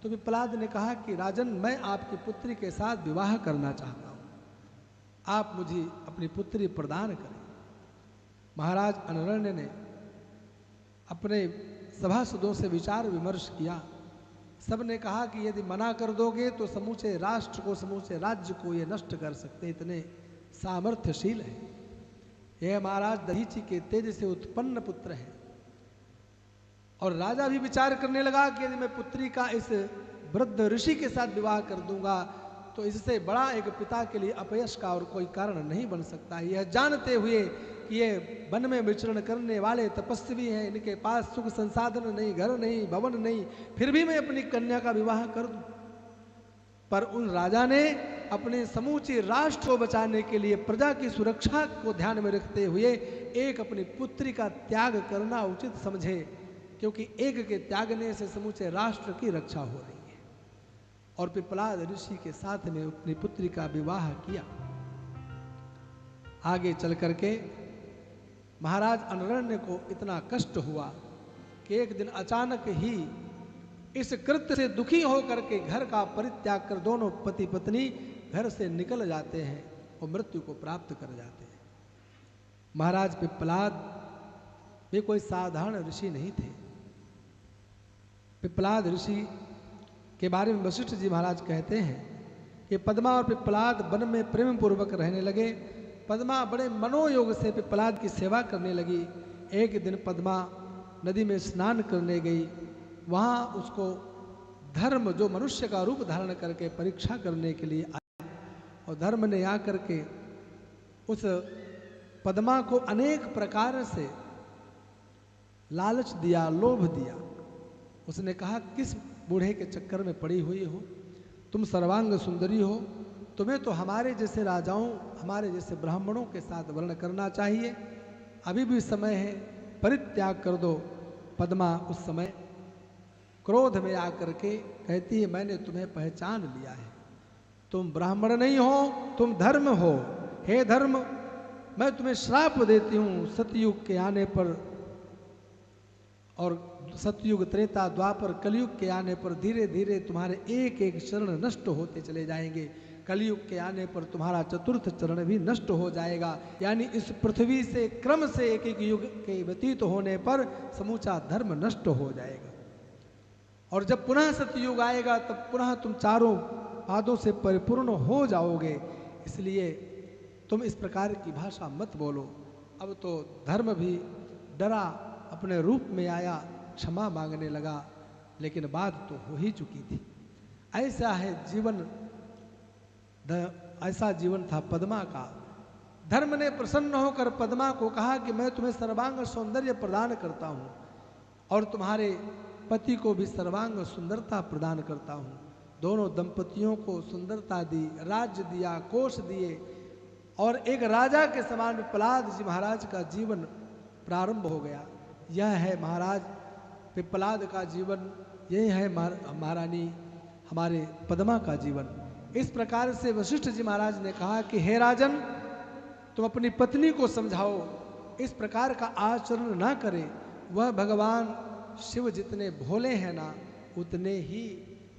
तो पिप्पलाद ने कहा कि राजन मैं आपकी पुत्री के साथ विवाह करना चाहता हूं, आप मुझे अपनी पुत्री प्रदान करें। महाराज अनरण्य ने अपने सभासदों से विचार विमर्श किया। सब ने कहा कि यदि मना कर दोगे तो समूचे राष्ट्र को, समूचे राज्य को ये नष्ट कर सकते, इतने सामर्थ्यशील है। यह महाराज दधीचि के तेज से उत्पन्न पुत्र है। और राजा भी विचार करने लगा कि यदि मैं पुत्री का इस वृद्ध ऋषि के साथ विवाह कर दूंगा तो इससे बड़ा एक पिता के लिए अपयश का और कोई कारण नहीं बन सकता। यह जानते हुए कि ये वन में विचरण करने वाले तपस्वी हैं, इनके पास सुख संसाधन नहीं, घर नहीं, भवन नहीं, फिर भी मैं अपनी कन्या का विवाह कर दूं। पर उन राजा ने अपने समूचे राष्ट्र को बचाने के लिए, प्रजा की सुरक्षा को ध्यान में रखते हुए एक अपनी पुत्री का त्याग करना उचित समझे, क्योंकि एक के त्यागने से समूचे राष्ट्र की रक्षा हो रही है। और पिप्पलाद ऋषि के साथ में अपनी पुत्री का विवाह किया। आगे चल करके महाराज अनरण्य को इतना कष्ट हुआ कि एक दिन अचानक ही इस कृत्य से दुखी होकर के घर का परित्याग कर दोनों पति पत्नी घर से निकल जाते हैं और मृत्यु को प्राप्त कर जाते हैं। महाराज पिप्पलाद वे कोई साधारण ऋषि नहीं थे। पिप्पलाद ऋषि के बारे में वशिष्ठ जी महाराज कहते हैं कि पद्मा और पिप्पलाद वन में प्रेम पूर्वक रहने लगे। पद्मा बड़े मनोयोग से पिप्पलाद की सेवा करने लगी। एक दिन पद्मा नदी में स्नान करने गई। वहाँ उसको धर्म जो मनुष्य का रूप धारण करके परीक्षा करने के लिए आया, और धर्म ने आकर के उस पद्मा को अनेक प्रकार से लालच दिया, लोभ दिया। उसने कहा, किस बूढ़े के चक्कर में पड़ी हुई हो? तुम सर्वांग सुंदरी हो, तुम्हें तो हमारे जैसे राजाओं, हमारे जैसे ब्राह्मणों के साथ वर्ण करना चाहिए। अभी भी समय है, परित्याग कर दो। पद्मा उस समय क्रोध में आकर के कहती है, मैंने तुम्हें पहचान लिया है, तुम ब्राह्मण नहीं हो, तुम धर्म हो। हे धर्म, मैं तुम्हें श्राप देती हूँ। सतयुग के आने पर, और सतयुग, त्रेता, द्वापर, कलयुग के आने पर धीरे धीरे तुम्हारे एक एक चरण नष्ट होते चले जाएंगे। कलयुग के आने पर तुम्हारा चतुर्थ चरण भी नष्ट हो जाएगा। यानी इस पृथ्वी से क्रम से एक एक युग के व्यतीत होने पर समूचा धर्म नष्ट हो जाएगा। और जब पुनः सतयुग आएगा तब पुनः तुम चारों पादों से परिपूर्ण हो जाओगे। इसलिए तुम इस प्रकार की भाषा मत बोलो। अब तो धर्म भी डरा, अपने रूप में आया, क्षमा मांगने लगा, लेकिन बात तो हो ही चुकी थी। ऐसा है जीवन, ऐसा जीवन था पद्मा का। धर्म ने प्रसन्न होकर पद्मा को कहा कि मैं तुम्हें सर्वांग सौंदर्य प्रदान करता हूँ और तुम्हारे पति को भी सर्वांग सुंदरता प्रदान करता हूँ। दोनों दंपतियों को सुंदरता दी, राज्य दिया, कोष दिए, और एक राजा के समान पिप्पलाद जी महाराज का जीवन प्रारंभ हो गया। यह है महाराज पिप्पलाद का जीवन, यही है महारानी हमारे पद्मा का जीवन। इस प्रकार से वशिष्ठ जी महाराज ने कहा कि हे राजन, तुम अपनी पत्नी को समझाओ, इस प्रकार का आचरण ना करे। वह भगवान शिव जितने भोले हैं ना, उतने ही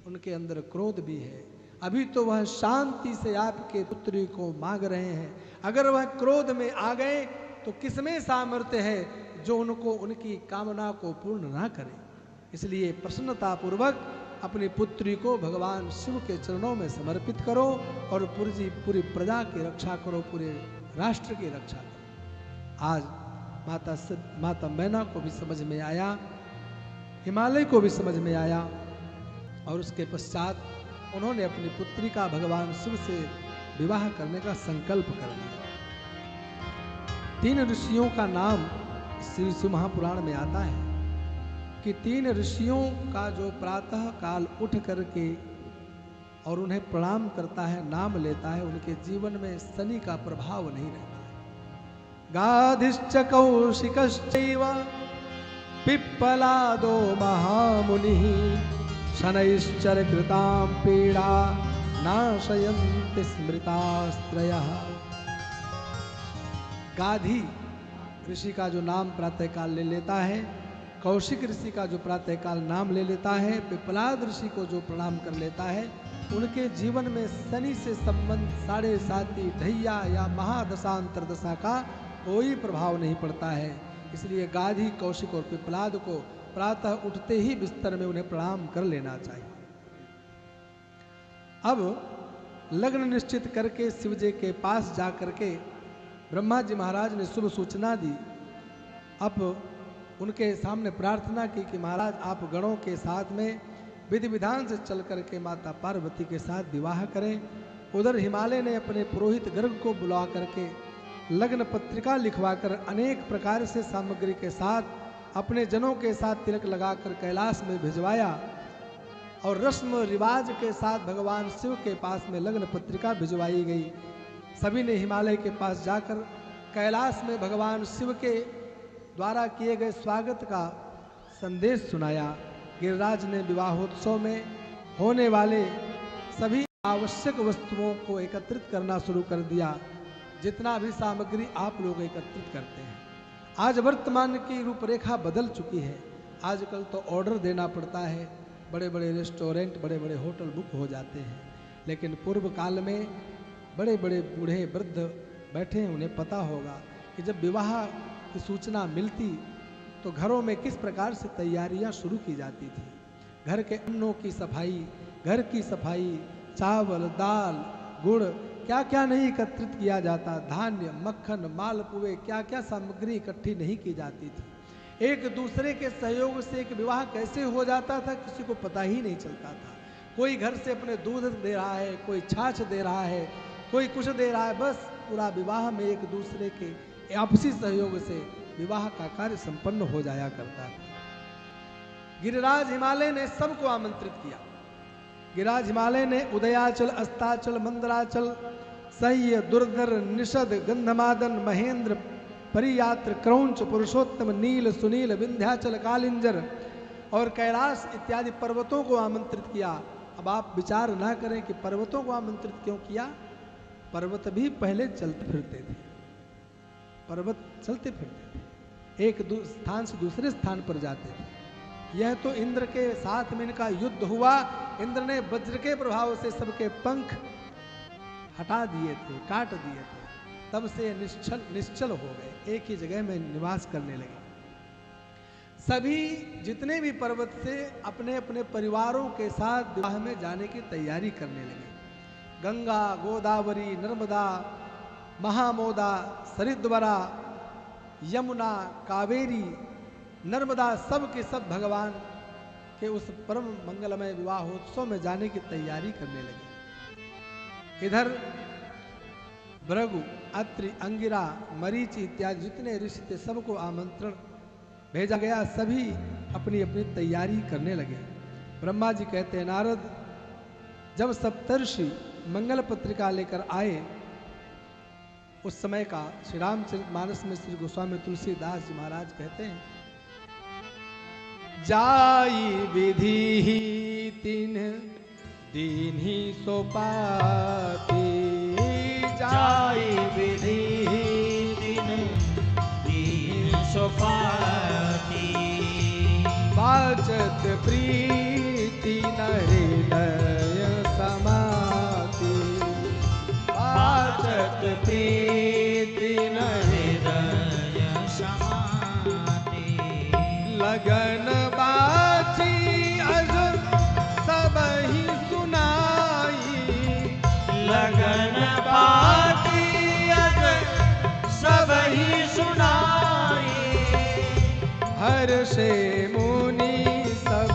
उनके अंदर क्रोध भी है। अभी तो वह शांति से आपके पुत्री को मांग रहे हैं, अगर वह क्रोध में आ गए तो किसमें सामर्थ्य है जो उनको उनकी कामना को पूर्ण ना करे। इसलिए प्रसन्नता पूर्वक अपनी पुत्री को भगवान शिव के चरणों में समर्पित करो और पूरी प्रजा की रक्षा करो, पूरे राष्ट्र की रक्षा करो। आज माता मैना को भी समझ में आया, हिमालय को भी समझ में आया, और उसके पश्चात उन्होंने अपनी पुत्री का भगवान शिव से विवाह करने का संकल्प कर लिया। 3 ऋषियों का नाम श्री शिव महापुराण में आता है कि 3 ऋषियों का जो प्रातः काल उठ करके और उन्हें प्रणाम करता है, नाम लेता है, उनके जीवन में शनि का प्रभाव नहीं रहता है। गाधिश्च कौशिकश्चैव पिप्पलादो महामुनिः शनैश्चर कृतां पीड़ा नाशयन्ति स्मृतास्त्रयः। गाधी ऋषि का जो नाम प्रातःकाल ले लेता है, कौशिक ऋषि का जो प्रातःकाल नाम ले लेता है, पिप्पलाद ऋषि को जो प्रणाम कर लेता है, उनके जीवन में शनि से संबंध 7.5 ढैया या महादशांतर दशा का कोई प्रभाव नहीं पड़ता है। इसलिए गाधी, कौशिक और पिप्पलाद को प्रातः उठते ही बिस्तर में उन्हें प्रणाम कर लेना चाहिए। अब लग्न निश्चित करके शिव जी के पास जा करके ब्रह्मा जी महाराज ने शुभ सूचना दी। अब उनके सामने प्रार्थना की कि महाराज आप गणों के साथ में विधि विधान से चल करके माता पार्वती के साथ विवाह करें। उधर हिमालय ने अपने पुरोहित गर्ग को बुला करके लग्न पत्रिका लिखवाकर अनेक प्रकार से सामग्री के साथ अपने जनों के साथ तिलक लगाकर कैलाश में भिजवाया, और रस्म रिवाज के साथ भगवान शिव के पास में लग्न पत्रिका भिजवाई गई। सभी ने हिमालय के पास जाकर कैलाश में भगवान शिव के द्वारा किए गए स्वागत का संदेश सुनाया। गिरिराज ने विवाहोत्सव में होने वाले सभी आवश्यक वस्तुओं को एकत्रित करना शुरू कर दिया, जितना भी सामग्री आप लोग एकत्रित करते हैं। आज वर्तमान की रूपरेखा बदल चुकी है। आजकल तो ऑर्डर देना पड़ता है, बड़े बड़े रेस्टोरेंट, बड़े बड़े होटल बुक हो जाते हैं, लेकिन पूर्व काल में बड़े बड़े बूढ़े वृद्ध बैठे हैं, उन्हें पता होगा कि जब विवाह की सूचना मिलती तो घरों में किस प्रकार से तैयारियां शुरू की जाती थी। घर के अन्नों की सफाई, घर की सफाई, चावल, दाल, गुड़, क्या क्या नहीं एकत्रित किया जाता, धान्य, मक्खन, मालपुए, क्या क्या सामग्री इकट्ठी नहीं की जाती थी। एक दूसरे के सहयोग से एक विवाह कैसे हो जाता था किसी को पता ही नहीं चलता था। कोई घर से अपने दूध दे रहा है, कोई छाछ दे रहा है, कोई कुछ दे रहा है, बस पूरा विवाह में एक दूसरे के आपसी सहयोग से विवाह का कार्य संपन्न हो जाया करता था। गिरिराज हिमालय ने सबको आमंत्रित किया। गिरिराज हिमालय ने उदयाचल, अस्ताचल, मंदराचल, सह्य, दुर्धर, निषद, गंधमादन, महेंद्र, परियात्र, क्रौंच, पुरुषोत्तम, नील, सुनील, विंध्याचल, कालिंजर और कैलाश इत्यादि पर्वतों को आमंत्रित किया। अब आप विचार ना करें कि पर्वतों को आमंत्रित क्यों किया। पर्वत भी पहले चलते फिरते थे, पर्वत चलते फिरते थे, एक स्थान से दूसरे स्थान पर जाते थे। यह तो इंद्र के साथ में इनका युद्ध हुआ, इंद्र ने वज्र के प्रभाव से सबके पंख हटा दिए थे, काट दिए थे, तब से निश्चल हो गए, एक ही जगह में निवास करने लगे। सभी जितने भी पर्वत से अपने अपने परिवारों के साथ विवाह में जाने की तैयारी करने लगे। गंगा, गोदावरी, नर्मदा, महामोदा, सरिद्वरा, यमुना, कावेरी, नर्मदा, सब के सब भगवान के उस परम मंगलमय विवाहोत्सव में जाने की तैयारी करने लगे। इधर भृगु, अत्रि, अंगिरा, मरीचि इत्यादि जितने ऋषि थे सबको आमंत्रण भेजा गया, सभी अपनी अपनी तैयारी करने लगे। ब्रह्मा जी कहते हैं, नारद जब सप्तर्षि मंगल पत्रिका लेकर आए, उस समय का श्री रामचरितमानस में श्री गोस्वामी तुलसीदास जी महाराज कहते हैं, जाई विधि तीन दीन्ही सोपाती, जाई विधि तीन दीन्ही सोपाती, वाचत प्रीति न हृदय समाति, वाचत प्रीति न हृदय समाति, लगन बाची अज सबहि सुनाई, लगन बाची अज सबहि सुनाई, हर्षे मुनि सब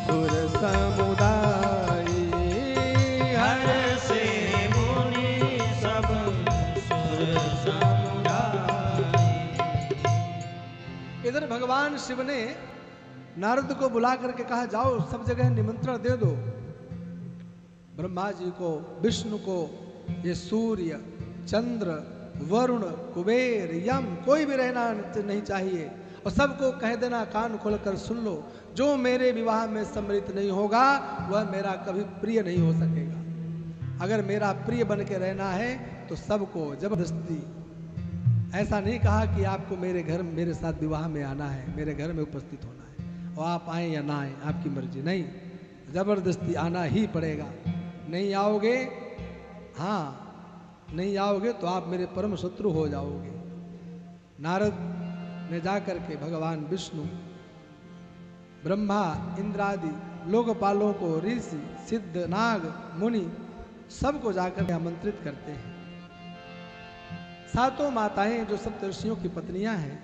सुर समुदाय, हर्षे मुनि सब सुर समुदाय। इधर भगवान शिव ने नारद को बुला करके कहा, जाओ सब जगह निमंत्रण दे दो। ब्रह्मा जी को, विष्णु को, ये सूर्य, चंद्र, वरुण, कुबेर, यम, कोई भी रहना नहीं चाहिए, और सबको कह देना कान खोलकर सुन लो, जो मेरे विवाह में सम्मिलित नहीं होगा वह मेरा कभी प्रिय नहीं हो सकेगा। अगर मेरा प्रिय बन के रहना है तो सबको जबरदस्ती, ऐसा नहीं कहा कि आपको मेरे घर मेरे साथ विवाह में आना है, मेरे घर में उपस्थित होना है, और आप आए या ना आए आपकी मर्जी, नहीं, जबरदस्ती आना ही पड़ेगा। नहीं आओगे, हाँ नहीं आओगे तो आप मेरे परम शत्रु हो जाओगे। नारद ने जाकर के भगवान विष्णु, ब्रह्मा, इंद्रादि लोकपालों को, ऋषि, सिद्ध, नाग, मुनि सबको जाकर आमंत्रित करते हैं। सातों माताएं जो सब ऋषियों की पत्नियां हैं,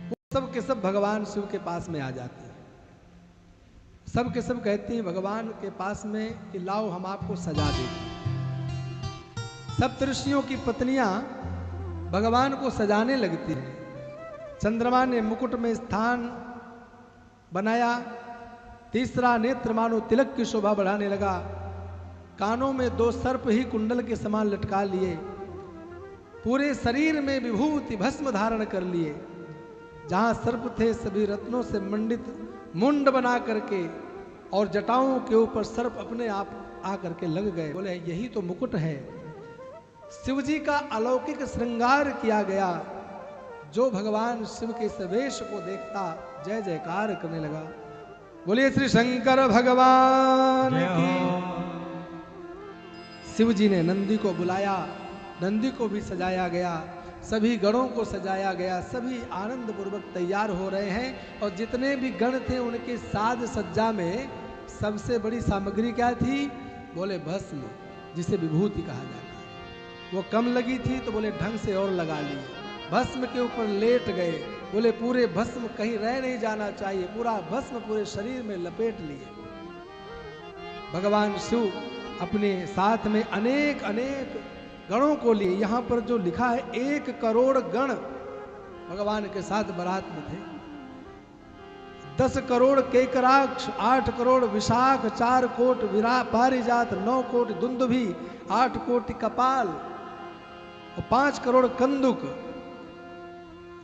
वो सब के सब भगवान शिव के पास में आ जाती हैं। सब के सब कहती हैं भगवान के पास में कि लाओ हम आपको सजा देते। सप्तऋषियों की पत्नियां भगवान को सजाने लगती हैं। चंद्रमा ने मुकुट में स्थान बनाया, तीसरा नेत्र मानो तिलक की शोभा बढ़ाने लगा, कानों में 2 सर्प ही कुंडल के समान लटका लिए, पूरे शरीर में विभूति भस्म धारण कर लिए, जहां सर्प थे सभी रत्नों से मंडित मुंड बना करके, और जटाओं के ऊपर सर्प अपने आप आकर के लग गए। बोले यही तो मुकुट है। शिव जी का अलौकिक श्रृंगार किया गया। जो भगवान शिव के इस वेश को देखता जय जयकार करने लगा। बोलिए श्री शंकर भगवान की। शिव जी ने नंदी को बुलाया, नंदी को भी सजाया गया, सभी गणों को सजाया गया, सभी आनंद पूर्वक तैयार हो रहे हैं, और जितने भी गण थे उनके साज सज्जा में सबसे बड़ी सामग्री क्या थी? बोले भस्म, जिसे विभूति कहा जाता है। वो कम लगी थी तो बोले ढंग से और लगा ली। भस्म के ऊपर लेट गए, बोले पूरे भस्म कहीं रह नहीं जाना चाहिए, पूरा भस्म पूरे शरीर में लपेट लिए। भगवान शिव अपने साथ में अनेक अनेक गणों को लिए। यहाँ पर जो लिखा है 1 करोड़ गण भगवान के साथ बारात में थे। 10 करोड़ केकराक्ष, 8 करोड़ विशाख, 4 कोट पारिजात, 9 कोट दुंदुभी, 8 कोटि कपाल और 5 करोड़ कंदुक।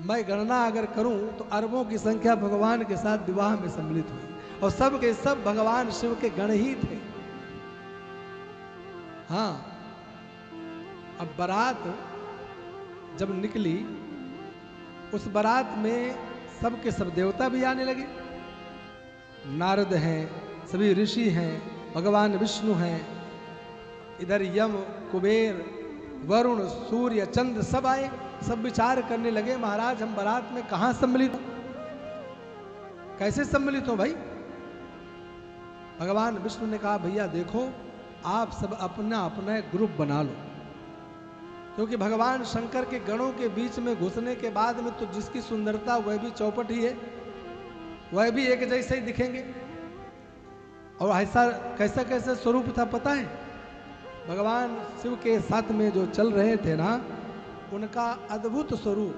मैं गणना अगर करूं तो अरबों की संख्या भगवान के साथ विवाह में सम्मिलित हुई और सब के सब भगवान शिव के गण ही थे। हाँ, अब बारात जब निकली, उस बारात में सब के सब देवता भी आने लगे। नारद हैं, सभी ऋषि हैं, भगवान विष्णु हैं, इधर यम, कुबेर, वरुण, सूर्य, चंद्र सब आए। सब विचार करने लगे, महाराज हम बारात में कहां सम्मिलित हो, कैसे सम्मिलित हो भाई? भगवान विष्णु ने कहा भैया देखो, आप सब अपना अपना एक ग्रुप बना लो, क्योंकि भगवान शंकर के गणों के बीच में घुसने के बाद में तो जिसकी सुंदरता वह भी चौपट ही है, वह भी एक जैसे ही दिखेंगे। और ऐसा कैसा कैसा स्वरूप था पता है? भगवान शिव के साथ में जो चल रहे थे ना, उनका अद्भुत स्वरूप।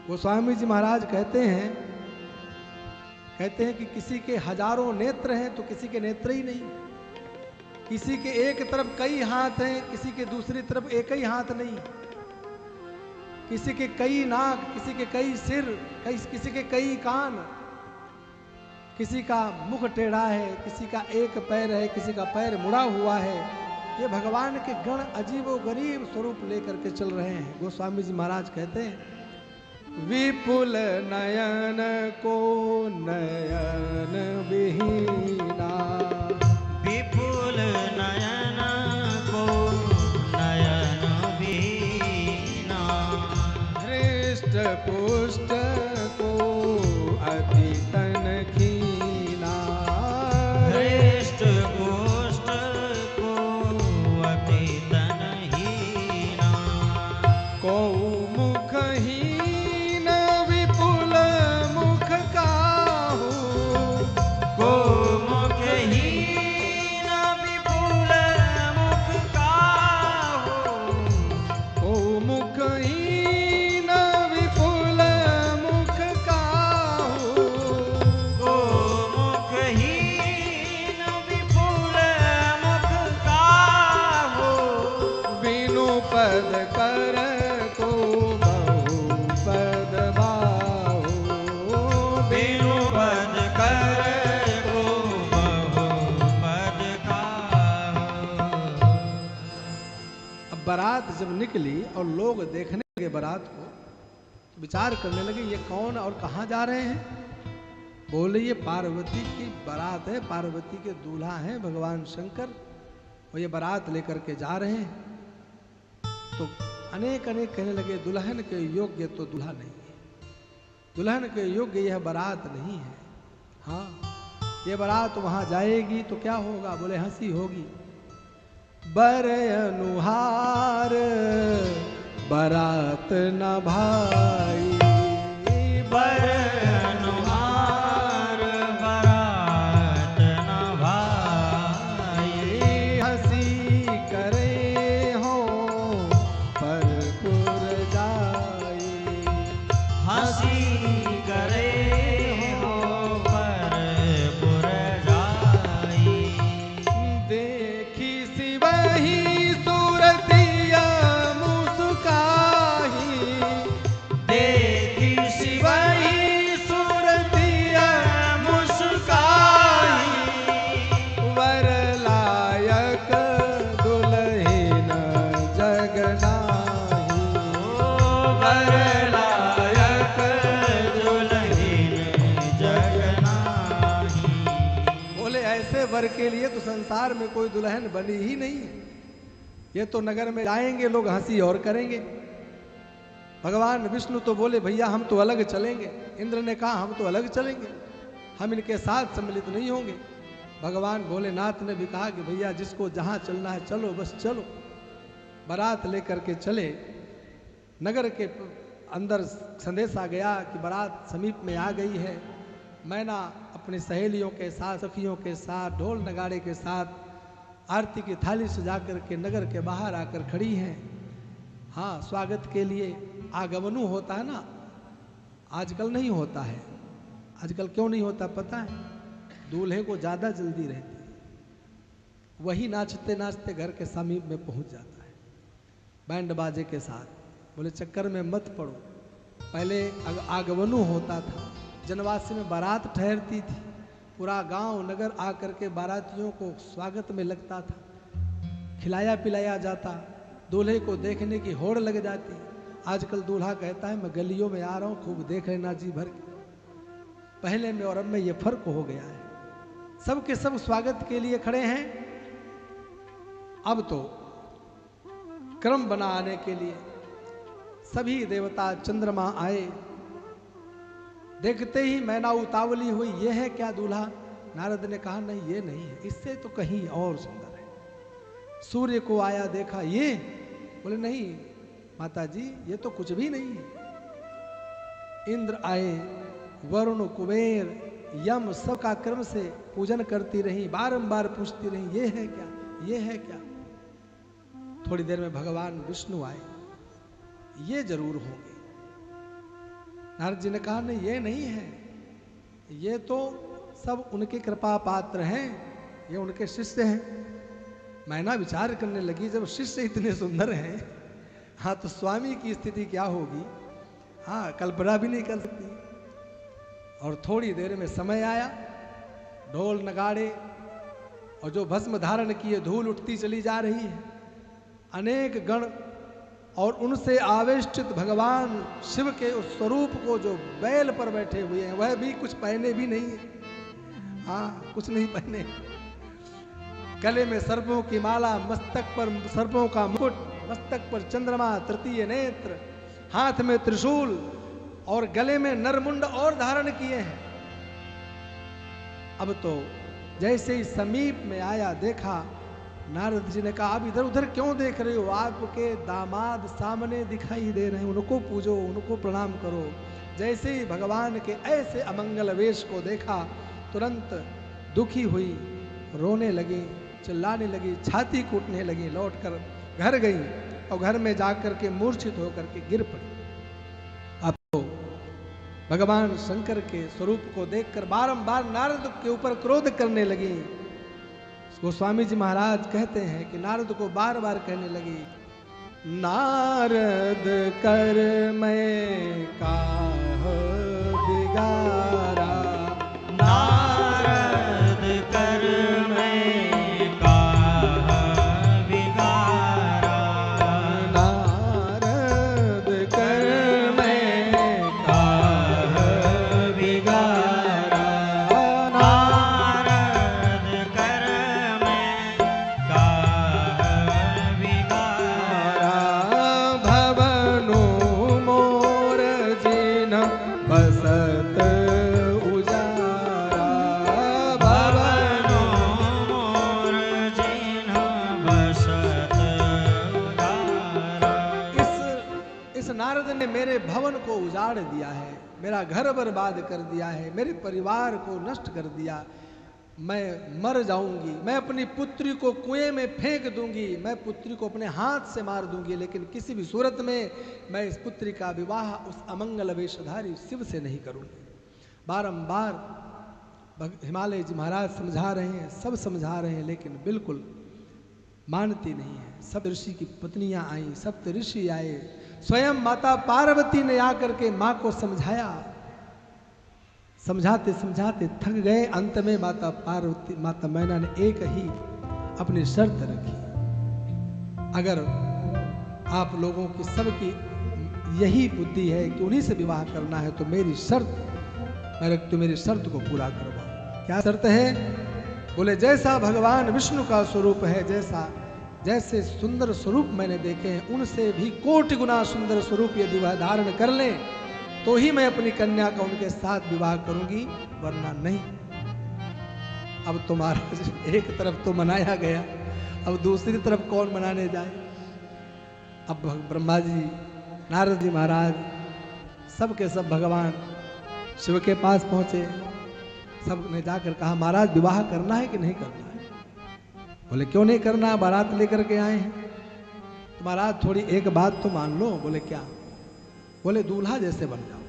गोस्वामी जी महाराज कहते हैं कि किसी के हजारों नेत्र हैं तो किसी के नेत्र ही नहीं, किसी के एक तरफ कई हाथ हैं, किसी के दूसरी तरफ एक ही हाथ नहीं, किसी के कई नाक, किसी के कई सिर, किसी के कई कान, किसी का मुख टेढ़ा है, किसी का एक पैर है, किसी का पैर मुड़ा हुआ है। ये भगवान के गण अजीबो गरीब स्वरूप लेकर के चल रहे हैं। गोस्वामी जी महाराज कहते हैं विपुल नयन को नयन विहीना, विपुल नयन को नयन विहीना, हृष्ट पुष्ट को अति तन खीना, हृष्ट पुष्ट को अति तनहीना, को मुख हीन विपुल मुख काहू, को मुखहीन विपुल मुख काहू, को मुख हीन विपुल मुख काहू, को मुखहीन विपुल मुख काहू, बिनु पद कर को बहु पद बाहु, बिनु पद कर को बहु पद काहू। अब बारात जब निकली और लोग देखने लगे बारात को, तो विचार करने लगे ये कौन और कहाँ जा रहे हैं? बोले ये पार्वती की बारात है, पार्वती के दूल्हा हैं भगवान शंकर, और ये बारात लेकर के जा रहे हैं। तो अनेक अनेक कहने लगे दुल्हन के योग्य तो दूल्हा नहीं है, दुल्हन के योग्य यह बारात नहीं है। हाँ, ये बारात वहां जाएगी तो क्या होगा? बोले हंसी होगी। बर अनुहार बारात न भाई, बर अनुहार बारात न भाई, हंसी करे हो पर पुर जाई, हंसी करे हो पर पुर जाई, देखी सिवही सूरतिया मुस्काही, देखी शिवही सूरतिया मुस्काई, वर लायक दुल्हन जगनाही, वर लायक दुल्हन जगनाही। बोले ऐसे वर के लिए तो संसार में कोई दुल्हन बनी ही नहीं है। ये तो नगर में जाएंगे लोग हंसी और करेंगे। भगवान विष्णु तो बोले भैया हम तो अलग चलेंगे। इंद्र ने कहा हम तो अलग चलेंगे, हम इनके साथ सम्मिलित नहीं होंगे। भगवान भोलेनाथ ने भी कहा कि भैया जिसको जहां चलना है चलो, बस चलो। बारात लेकर के चले। नगर के अंदर संदेश आ गया कि बारात समीप में आ गई है। मैना अपनी सहेलियों के साथ, सखियों के साथ, ढोल नगाड़े के साथ आरती की थाली सजा करके नगर के बाहर आकर खड़ी हैं। हाँ, स्वागत के लिए आगमनु होता है ना, आजकल नहीं होता है। आजकल क्यों नहीं होता पता है? दूल्हे को ज़्यादा जल्दी रहती है, वही नाचते नाचते घर के समीप में पहुंच जाता है बैंड बाजे के साथ। बोले चक्कर में मत पड़ो। पहले आगमनु होता था, जनवासी में बारात ठहरती थी, पूरा गांव नगर आकर के बारातियों को स्वागत में लगता था, खिलाया पिलाया जाता, दूल्हे को देखने की होड़ लग जाती। आजकल दूल्हा कहता है मैं गलियों में आ रहा हूँ, खूब देख लेना जी भर के। पहले में और अब में ये फर्क हो गया है। सब के सब स्वागत के लिए खड़े हैं। अब तो क्रम बनाने के लिए सभी देवता चंद्रमा आए। देखते ही मैना उतावली हुई, ये है क्या दूल्हा? नारद ने कहा नहीं, ये नहीं है, इससे तो कहीं और सुंदर है। सूर्य को आया देखा, ये? बोले नहीं माता जी, ये तो कुछ भी नहीं है। इंद्र आए, वरुण, कुबेर, यम सबका क्रम से पूजन करती रही, बारंबार पूछती रही, ये है क्या, ये है क्या? थोड़ी देर में भगवान विष्णु आए, ये जरूर होंगे। नारद जी ने कहा नहीं, ये नहीं है, ये तो सब उनके कृपा पात्र हैं, ये उनके शिष्य हैं। मैना विचार करने लगी, जब शिष्य इतने सुंदर हैं, हाँ तो स्वामी की स्थिति क्या होगी? हाँ, कल्पना भी नहीं कर सकती। और थोड़ी देर में समय आया, ढोल नगाड़े और जो भस्म धारण किए धूल उठती चली जा रही है। अनेक गण और उनसे आवेष्टित भगवान शिव के उस स्वरूप को जो बैल पर बैठे हुए हैं, वह भी कुछ पहने भी नहीं है। हाँ, कुछ नहीं पहने। गले में सर्पों की माला, मस्तक पर सर्पों का मुकुट, मस्तक पर चंद्रमा, तृतीय नेत्र, हाथ में त्रिशूल और गले में नरमुंड और धारण किए हैं। अब तो जैसे ही समीप में आया, देखा, नारद जी ने कहा अब इधर उधर क्यों देख रहे हो? आपके दामाद सामने दिखाई दे रहे हैं, उनको पूजो, उनको प्रणाम करो। जैसे ही भगवान के ऐसे अमंगल वेश को देखा, तुरंत दुखी हुई, रोने लगी, चिल्लाने लगी, छाती कूटने लगी, लौटकर घर गई और घर में जाकर के मूर्छित होकर के गिर पड़ी। अब तो भगवान शंकर के स्वरूप को देखकर बारंबार नारद के ऊपर क्रोध करने लगी। गोस्वामी जी महाराज कहते हैं कि नारद को बार बार कहने लगी, नारद कर मैं काह बिगारा, नारद कर मैं काह बिगारा, नारद कर मैं काह बिगारा, नारद कर मैं काह बिगारा, भवनु मोर जिन बसत उजारा, भवनु मोर जिन्ह बसत उजारा। इस नारद ने मेरे भवन को उजाड़ दिया है, मेरा घर बर्बाद कर दिया है, मेरे परिवार को नष्ट कर दिया। मैं मर जाऊंगी, मैं अपनी पुत्री को कुएं में फेंक दूंगी, मैं पुत्री को अपने हाथ से मार दूंगी, लेकिन किसी भी सूरत में मैं इस पुत्री का विवाह उस अमंगल वेशधारी शिव से नहीं करूंगी। बारंबार हिमालय जी महाराज समझा रहे हैं, सब समझा रहे हैं, लेकिन बिल्कुल मानती नहीं है। सब ऋषि की पत्नियां आई, सप्त ऋषि आए, स्वयं माता पार्वती ने आकर के माँ को समझाया। समझाते समझाते थक गए। अंत में माता पार्वती, माता मैना ने एक ही अपनी शर्त रखी, अगर आप लोगों की सबकी यही बुद्धि है कि उन्हीं से विवाह करना है तो मेरी शर्त मैं रखती हूं, मेरी शर्त को पूरा करवाओ। क्या शर्त है? बोले जैसा भगवान विष्णु का स्वरूप है, जैसे सुंदर स्वरूप मैंने देखे हैं, उनसे भी कोटि गुना सुंदर स्वरूप यदि वह धारण कर लें तो ही मैं अपनी कन्या का उनके साथ विवाह करूंगी, वरना नहीं। अब तो महाराज एक तरफ तो मनाया गया, अब दूसरी तरफ कौन मनाने जाए। अब ब्रह्मा जी, नारद जी महाराज सब के सब भगवान शिव के पास पहुंचे। सब ने जाकर कहा महाराज विवाह करना है कि नहीं करना है। बोले क्यों नहीं करना, बारात लेकर के आए हैं। तो महाराज थोड़ी एक बात तो मान लो। बोले क्या। बोले दूल्हा जैसे बन जाओ।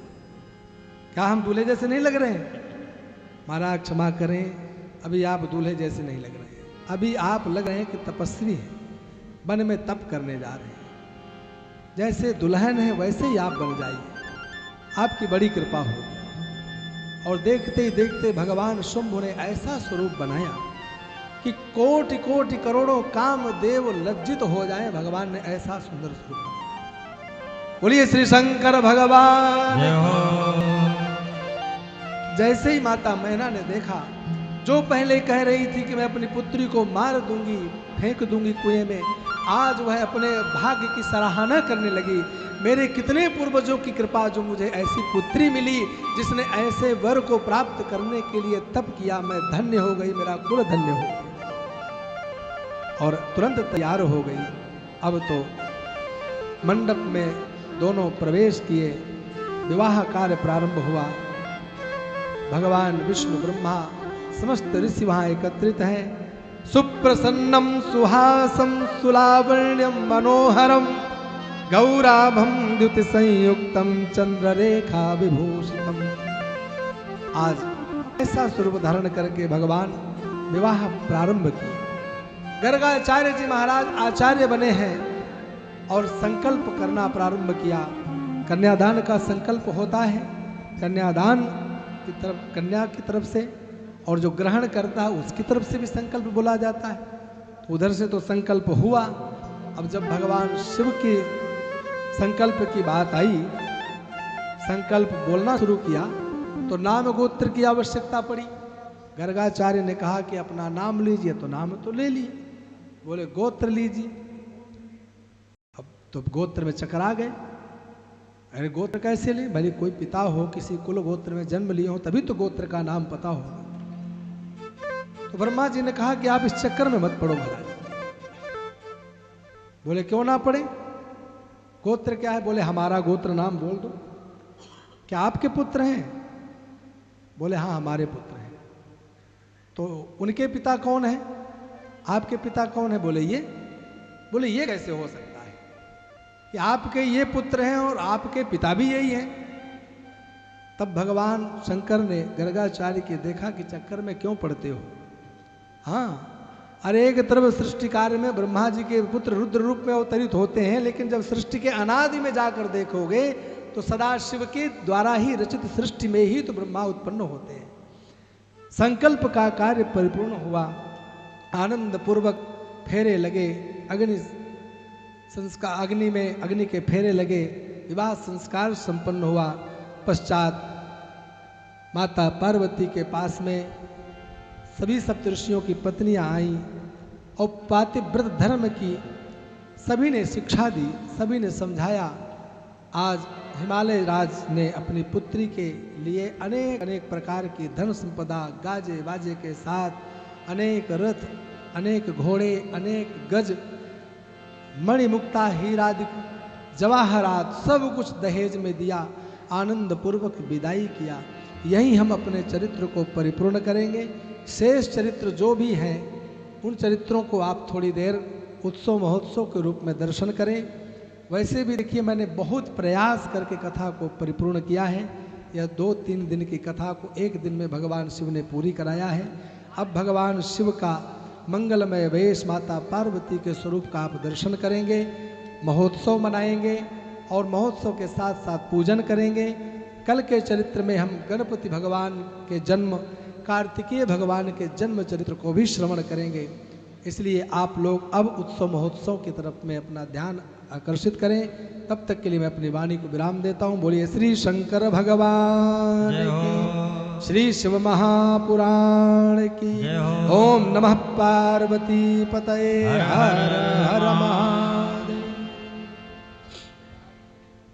क्या हम दूल्हे जैसे नहीं लग रहे हैं। महाराज क्षमा करें, अभी आप दूल्हे जैसे नहीं लग रहे हैं, अभी आप लग रहे हैं कि तपस्वी हैं, वन में तप करने जा रहे हैं। जैसे दुल्हन है वैसे ही आप बन जाइए, आपकी बड़ी कृपा होगी। और देखते ही देखते भगवान शुंभ ने ऐसा स्वरूप बनाया कि कोटि कोटि करोड़ों काम देव लज्जित हो जाए। भगवान ने ऐसा सुंदर स्वरूप बनाया। बोलिए श्री शंकर भगवान। जय हो। जैसे ही माता मैना ने देखा, जो पहले कह रही थी कि मैं अपनी पुत्री को मार दूंगी, फेंक दूंगी कुएं में, आज वह अपने भाग्य की सराहना करने लगी। मेरे कितने पूर्वजों की कृपा जो मुझे ऐसी पुत्री मिली जिसने ऐसे वर को प्राप्त करने के लिए तप किया। मैं धन्य हो गई, मेरा कुल धन्य हो गया। और तुरंत तैयार हो गई। अब तो मंडप में दोनों प्रवेश किए, विवाह कार्य प्रारंभ हुआ। भगवान विष्णु ब्रह्मा समस्त ऋषि वहां एकत्रित हैं। सुप्रसन्नम सुहासम सुलावण्यम मनोहरम गौराभम द्युति संयुक्तम चंद्ररेखा विभूषितम। आज ऐसा स्वरूप धारण करके भगवान विवाह प्रारंभ किए। गर्गाचार्य जी महाराज आचार्य बने हैं और संकल्प करना प्रारंभ किया। कन्यादान का संकल्प होता है, कन्यादान की तरफ, कन्या की तरफ से, और जो ग्रहण करता है उसकी तरफ से भी संकल्प बोला जाता है। तो उधर से तो संकल्प हुआ। अब जब भगवान शिव की संकल्प की बात आई, संकल्प बोलना शुरू किया, तो नाम गोत्र की आवश्यकता पड़ी। गर्गाचार्य ने कहा कि अपना नाम लीजिए, तो नाम तो ले लिए। बोले गोत्र लीजिए। अब तो गोत्र में चक्कर आ गए। अरे गोत्र कैसे ले, भले कोई पिता हो, किसी कुल गोत्र में जन्म लिए हो, तभी तो गोत्र का नाम पता होगा। तो ब्रह्मा जी ने कहा कि आप इस चक्कर में मत पड़ो महाराज। बोले क्यों ना पड़े, गोत्र क्या है। बोले हमारा गोत्र नाम बोल दो। क्या आपके पुत्र हैं। बोले हाँ हमारे पुत्र हैं। तो उनके पिता कौन है, आपके पिता कौन है। बोले ये। बोले ये कैसे हो सकता है कि आपके ये पुत्र हैं और आपके पिता भी यही हैं। तब भगवान शंकर ने गर्गाचार्य के देखा कि चक्कर में क्यों पड़ते हो। हाँ, अरे एक तरफ सृष्टि कार्य में ब्रह्मा जी के पुत्र रुद्र रूप में अवतरित होते हैं, लेकिन जब सृष्टि के अनादि में जाकर देखोगे तो सदा शिव के द्वारा ही रचित सृष्टि में ही तो ब्रह्मा उत्पन्न होते हैं। संकल्प का कार्य परिपूर्ण हुआ। आनंद पूर्वक फेरे लगे, अग्नि संस्कार, अग्नि के फेरे लगे, विवाह संस्कार संपन्न हुआ। पश्चात माता पार्वती के पास में सभी सप्तऋषियों की पत्नियां आईं और पातिव्रत धर्म की सभी ने शिक्षा दी, सभी ने समझाया। आज हिमालय राज ने अपनी पुत्री के लिए अनेक अनेक प्रकार की धन संपदा, गाजे बाजे के साथ अनेक रथ, अनेक घोड़े, अनेक गज, मणिमुक्ता, हीरादि, जवाहरात सब कुछ दहेज में दिया। आनंद पूर्वक विदाई किया। यही हम अपने चरित्र को परिपूर्ण करेंगे। शेष चरित्र जो भी हैं उन चरित्रों को आप थोड़ी देर उत्सव महोत्सव के रूप में दर्शन करें। वैसे भी देखिए मैंने बहुत प्रयास करके कथा को परिपूर्ण किया है। यह 2-3 दिन की कथा को एक दिन में भगवान शिव ने पूरी कराया है। अब भगवान शिव का मंगलमय वेश, माता पार्वती के स्वरूप का आप दर्शन करेंगे, महोत्सव मनाएंगे और महोत्सव के साथ साथ पूजन करेंगे। कल के चरित्र में हम गणपति भगवान के जन्म, कार्तिकेय भगवान के जन्म चरित्र को भी श्रवण करेंगे। इसलिए आप लोग अब उत्सव महोत्सव की तरफ में अपना ध्यान आकर्षित करें। तब तक के लिए मैं अपनी वाणी को विराम देता हूँ। बोलिए श्री शंकर भगवान की, श्री शिव महापुराण की। ओम नमः पार्वती पतये हर हर महा